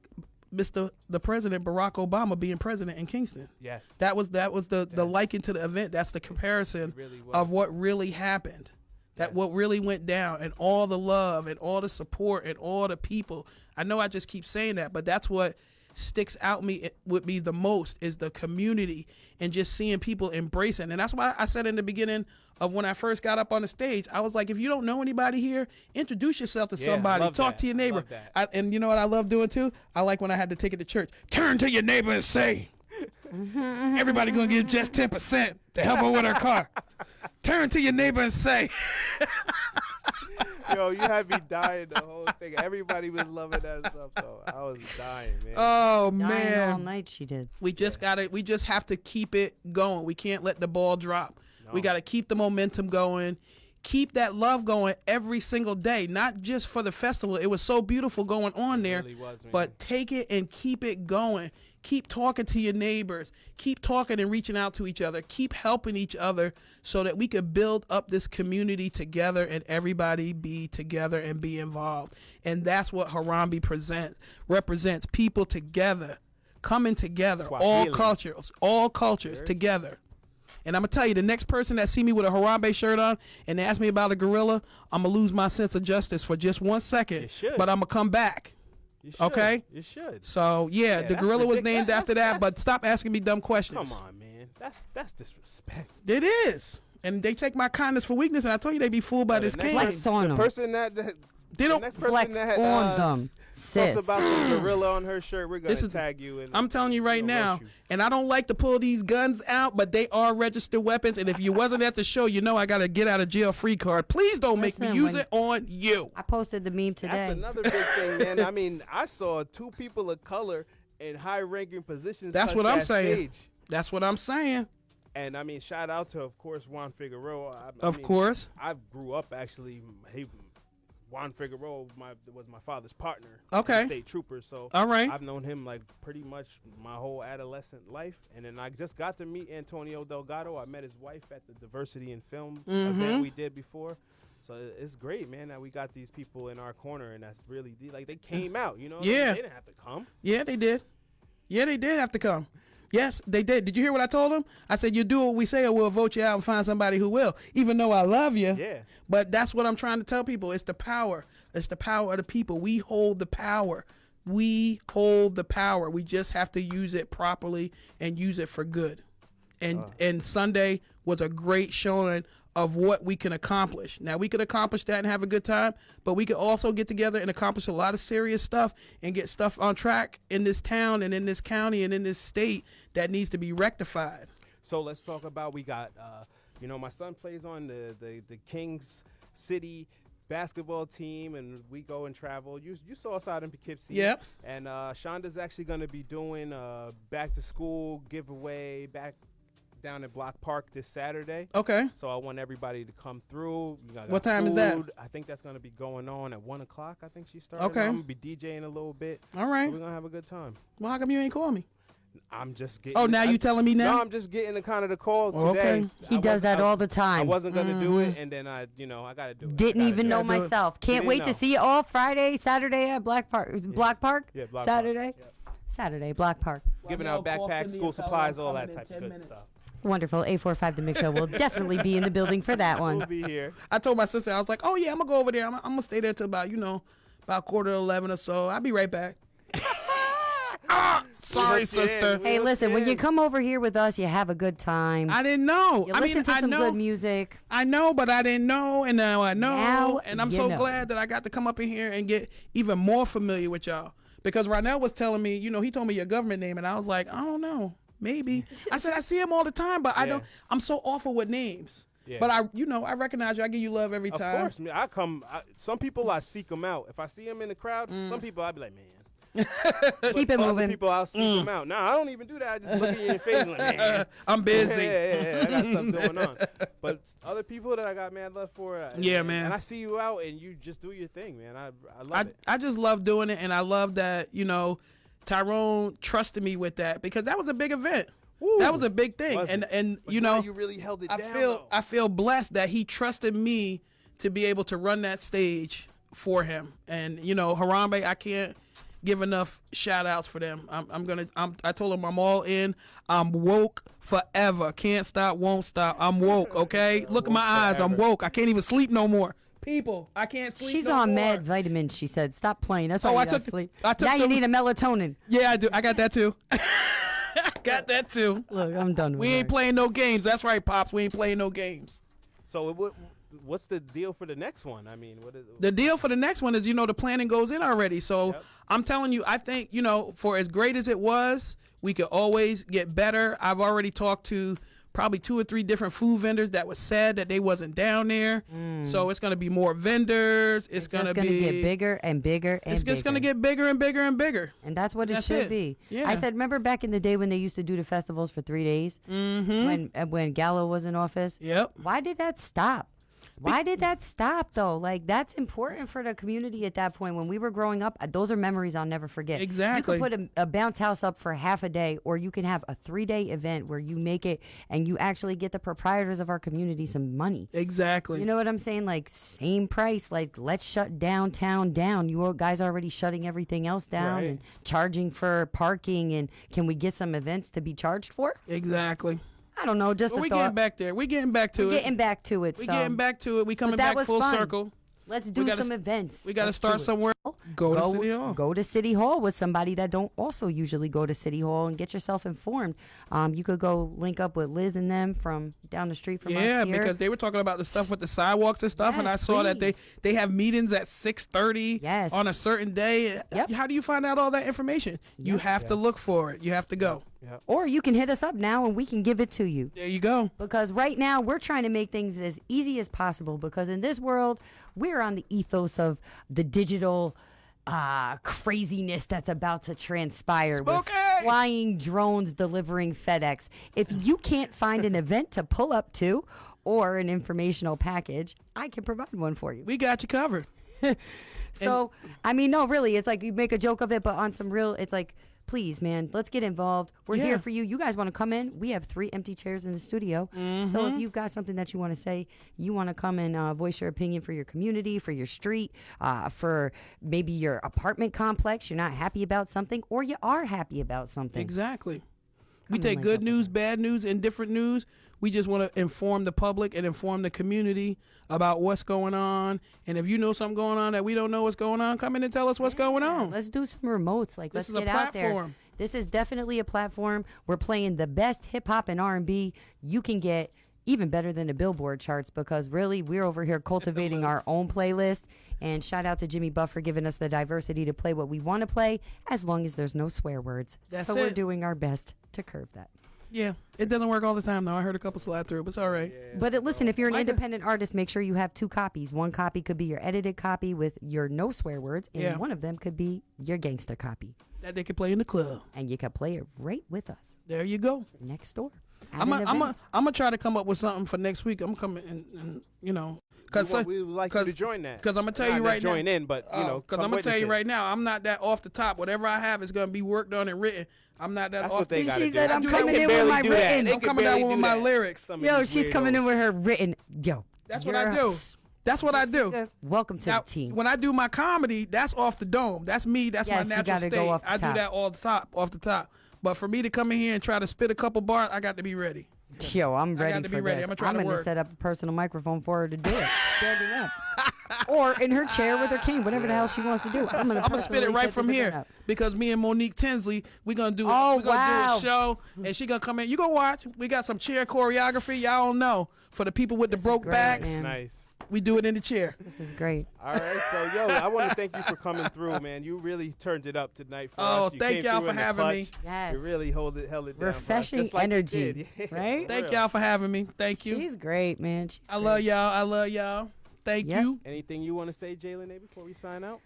the President Barack Obama being president in Kingston. Yes. That was the liken to the event. That's the comparison of what really happened. That what really went down, and all the love and all the support and all the people. I know I just keep saying that, but that's what sticks out with me the most, is the community and just seeing people embracing. And that's why I said in the beginning of when I first got up on the stage, I was like, if you don't know anybody here, introduce yourself to somebody. Talk to your neighbor. And you know what I love doing too? I like when I had to take it to church. Turn to your neighbor and say, everybody gonna give just 10% to help her with her car. Turn to your neighbor and say. Yo, you had me dying the whole thing. Everybody was loving that stuff, though. I was dying, man. Oh Dying man, all night she did. we just have to keep it going. We can't let the ball drop. We got to keep the momentum going. Keep that love going every single day, not just for the festival. It was so beautiful going on there, really was, man. but take it and keep it going. Keep talking to your neighbors. Keep talking and reaching out to each other. Keep helping each other so that we could build up this community together and everybody be together and be involved. And that's what Harambe represents, people together, coming together, all cultures together. And I'm going to tell you, the next person that see me with a Harambe shirt on and ask me about a gorilla, I'm going to lose my sense of justice for just 1 second. But I'm going to come back. You should. Okay? You should. So, yeah the that's gorilla was ridiculous. named after that, but stop asking me dumb questions. Come on, man. That's disrespect. It is. And they take my kindness for weakness, and I told you they be fooled by this king. Flex on The them. person that They don't the next person Flex that on them. Sis. talks about some gorilla on her shirt, we're gonna This is- tag you. And I'm telling you right we're gonna now, roast you. and I don't like to pull these guns out, but they are registered weapons. And if you wasn't at the show, you know I got a get out of jail free card. Please don't make me Listen, use when- it on you. I posted the meme today. That's another big thing, man. I mean, I saw 2 people of color in high-ranking positions. That's touch what I'm that saying. stage. That's what I'm saying. And I mean, shout out to, of course, Juan Figueroa. Of course. I grew up actually. Juan Figueroa was my father's partner. Okay. State trooper. So all right. I've known him like pretty much my whole adolescent life. And then I just got to meet Antonio Delgado. I met his wife at the Diversity in Film event we did before. So it's great, man, that we got these people in our corner, and that's really like they came out, you know. Yeah. They didn't have to come. Yeah, they did. Yeah, they did have to come. Yes, they did. Did you hear what I told them? I said, you do what we say or we'll vote you out and find somebody who will, even though I love you. Yeah. But that's what I'm trying to tell people. It's the power. It's the power of the people. We hold the power. We hold the power. We just have to use it properly and use it for good. And Sunday was a great showing of what we can accomplish. Now, we could accomplish that and have a good time, but we could also get together and accomplish a lot of serious stuff and get stuff on track in this town and in this county and in this state that needs to be rectified. So let's talk about, we got, my son plays on the Kings City basketball team, and we go and travel. You saw us out in Poughkeepsie. Yep. And Shonda's actually going to be doing back to school giveaway back down at Block Park this Saturday. Okay. So I want everybody to come through. What time is that? I think that's going to be going on at 1 o'clock. I think she started. Okay. I'm going to be DJing a little bit. All right. So we're going to have a good time. Well, how come you ain't call me? I'm just getting. Oh, now you telling me now? No, I'm just getting the kind of the call today. Okay. He does that all the time. I wasn't going to do it, and then I got to do it. Didn't even know myself. Can't wait to see you all Friday, Saturday at Block Park. Block Park? Yeah, Block Saturday? Park. Yep. Saturday, Block Park. Giving out backpacks, school supplies, all that type of good stuff. Wonderful. 845 The Mix Show will definitely be in the building for that one. We'll be here. I told my sister, I was like, oh, yeah, I'm going to go over there. I'm going to stay there till about, about 11:15 or so. I'll be right back. Sorry, sister. Hey, listen, when you come over here with us, you have a good time. I didn't know. You listen to some good music. I know, but I didn't know, and now I know. Now and I'm you so know. glad that I got to come up in here and get even more familiar with y'all. Because Ronell was telling me, he told me your government name, and I was like, I don't know. Maybe. I said, I see him all the time, but I don't. I'm so awful with names. Yeah. But I recognize you. I give you love every time. Of course, man. I come. Some people I seek them out. If I see them in the crowd, some people I'll be like, man. Keep it moving. People I'll seek them out. Nah, I don't even do that. I just look at you in your face and like, man, I'm busy. Yeah, I got stuff going on. But other people that I got mad love for. Man. And I see you out and you just do your thing, man. I love it. I just love doing it, and I love that Tyrone trusted me with that because that was a big event. Woo. That was a big thing, and you really held it down. I feel blessed that he trusted me to be able to run that stage for him. And Harambe, I can't give enough shout outs for them. I told him I'm all in. I'm woke forever. Can't stop, won't stop. I'm woke. Okay, look at my eyes. I'm woke. I can't even sleep no more. People, I can't sleep. She's no on more. med vitamins. She said, "Stop playing." That's why you don't sleep. Now you them. need a melatonin. Yeah, I do. I got that too. Got that too. Look, I'm done with We ain't playing no games. That's right, Pops. We ain't playing no games. So what's the deal for the next one? I mean, the deal for the next one is, the planning goes in already. So I'm telling you, I think, for as great as it was, we could always get better. I've already talked to probably 2 or 3 different food vendors that was sad that they wasn't down there. So it's going to be more vendors. It's going to get bigger and bigger and it's just going to get bigger and bigger and bigger. And that's what it should be. Yeah. I said, remember back in the day when they used to do the festivals for 3 days? Mm-hmm. When Gallo was in office? Yep. Why did that stop? Why did that stop, though? Like, that's important for the community at that point. When we were growing up, those are memories I'll never forget. Exactly. You can put a bounce house up for half a day, or you can have a 3-day event where you make it and you actually get the proprietors of our community some money. Exactly. You know what I'm saying? Like, same price. Like, let's shut downtown down. You guys are already shutting everything else down and charging for parking. And can we get some events to be charged for? Exactly. I don't know, just a we thought. Getting back there. We're getting back to it. We're getting back to it. We're getting back to it. We coming back full circle. Let's do some events. We got to start somewhere. Go to City Hall. Go to City Hall with somebody that don't also usually go to City Hall and get yourself informed. You could go link up with Liz and them from down the street from us here. Yeah, because they were talking about the stuff with the sidewalks and stuff, and I saw that they have meetings at 6:30 on a certain day. Yep. How do you find out all that information? You have to look for it. You have to go. Yep. Or you can hit us up now and we can give it to you. There you go. Because right now we're trying to make things as easy as possible, because in this world we're on the ethos of the digital craziness that's about to transpire with flying drones delivering FedEx. If you can't find an event to pull up to or an informational package, I can provide one for you. We got you covered. So, I mean, no, really, it's like you make a joke of it, but on some real, it's like, please, man, let's get involved. We're here for you. You guys want to come in? We have 3 empty chairs in the studio. So if you've got something that you want to say, you want to come and voice your opinion for your community, for your street, for maybe your apartment complex, you're not happy about something, or you are happy about something. Exactly. We take good news, bad news, indifferent news. We just want to inform the public and inform the community about what's going on. And if you know something going on that we don't know what's going on, come in and tell us what's going on. Let's do some remotes. Like, let's This is get a out there. platform. This is definitely a platform. We're playing the best hip hop and R&B you can get, even better than the Billboard charts, because really we're over here cultivating our own playlist. And shout out to Jimmy Buff for giving us the diversity to play what we want to play, as long as there's no swear words. That's so we're it. doing our best to curve that. Yeah, it doesn't work all the time, though. I heard a couple slide through, but it's all right. But listen, if you're an independent artist, make sure you have 2 copies. One copy could be your edited copy with your no swear words, and one of them could be your gangster copy. That they can play in the club. And you can play it right with us. There you go. Next door. I'm gonna try to come up with something for next week. I'm coming and you know, because we would like you to join that. Because I'm gonna tell you right now. Join in, but you know, because I'm gonna tell you right now, I'm not that off the top. Whatever I have is gonna be worked on and written. I'm not that That's off. what they gotta She do. said, I'm coming in with my written. I'm coming down with my lyrics. Yo, she's coming in with her written. Yo, that's what I do. That's what I do. Welcome to now, the team. When I do my comedy, that's off the dome. That's me. That's my you natural gotta state. go off the I top. do that off the top. But for me to come in here and try to spit a couple bars, I got to be ready. Yo, I'm ready I got to be for ready. this. I'm gonna work. set up a personal microphone for her to do it, standing up, or in her chair with her cane, whatever the hell she wants to do. I'm gonna spit it right from here because me and Monique Tinsley, we're gonna do do a show, and she gonna come in. You gonna watch? We got some chair choreography. Y'all don't know for the people with the broke backs. Man. Nice. We do it in the chair. This is great. All right, so yo, I want to thank you for coming through, man. You really turned it up tonight for us. You thank came y'all through for in the having clutch. me. Yes. You really held it down. Refreshing for us, just like you energy, did. Yeah, right? Thank y'all for having me. Thank you. She's great, man. I love y'all. I love y'all. Thank you. Anything you want to say, Jalen, before we sign out?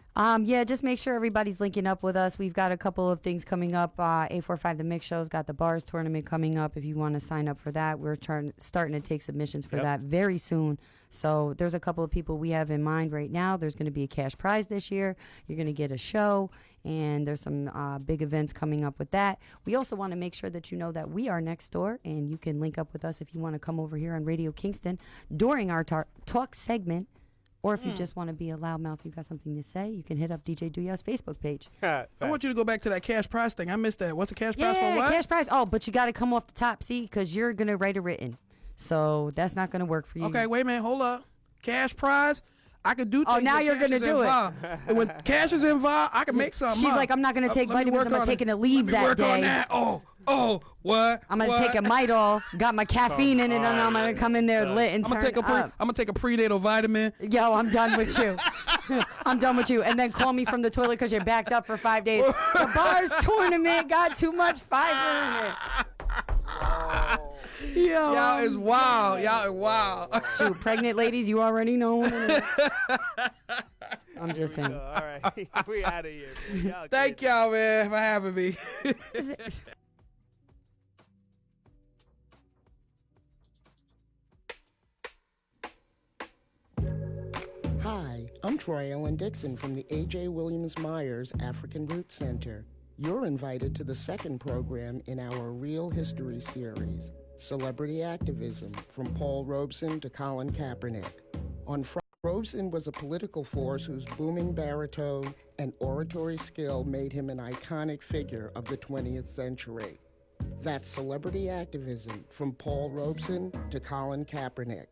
Yeah, just make sure everybody's linking up with us. We've got a couple of things coming up. 845 The Mix Show's got the bars tournament coming up. If you want to sign up for that, we're starting to take submissions for that very soon. So there's a couple of people we have in mind right now. There's going to be a cash prize this year. You're going to get a show, and there's some big events coming up with that. We also want to make sure that you know that we are next door, and you can link up with us if you want to come over here on Radio Kingston during our talk segment. Or if you just want to be a loudmouth, you got something to say, you can hit up DJ Duya's Facebook page. I want you to go back to that cash prize thing. I missed that. What's the cash prize for what? Cash prize. Oh, but you got to come off the top, see, because you're going to write a written. So that's not going to work for you. Okay, wait a minute. Hold up. Cash prize? I could do things. Oh, now when you're cash going to is do involved. And when cash is involved, I can make something She's up. like, I'm not going to take Let me vitamins. work I'm on taking it. a leave Let me that work day. on that. What? I'm going to take a Midol. Got my caffeine in it, and I'm going to come in there lit and I'm turn gonna take a prenatal vitamin. Yo, I'm done with you. I'm done with you. And then call me from the toilet because you're backed up for 5 days. The bars tournament got too much fiber in it. Yo. Y'all is wild. Y'all are wild. Shoot, pregnant ladies, you already know. I'm just saying. All right, we out of here. Thank y'all, man, for having me. Hi, I'm Troy Ellen Dixon from the A.J. Williams Myers African Roots Center. You're invited to the second program in our Real History series, Celebrity Activism, from Paul Robeson to Colin Kaepernick. On Friday, Robeson was a political force whose booming baritone and oratory skill made him an iconic figure of the 20th century. That's Celebrity Activism, from Paul Robeson to Colin Kaepernick.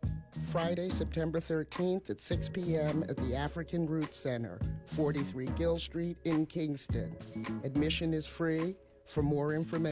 Friday, September 13th at 6 p.m. at the African Roots Center, 43 Gill Street in Kingston. Admission is free. For more information,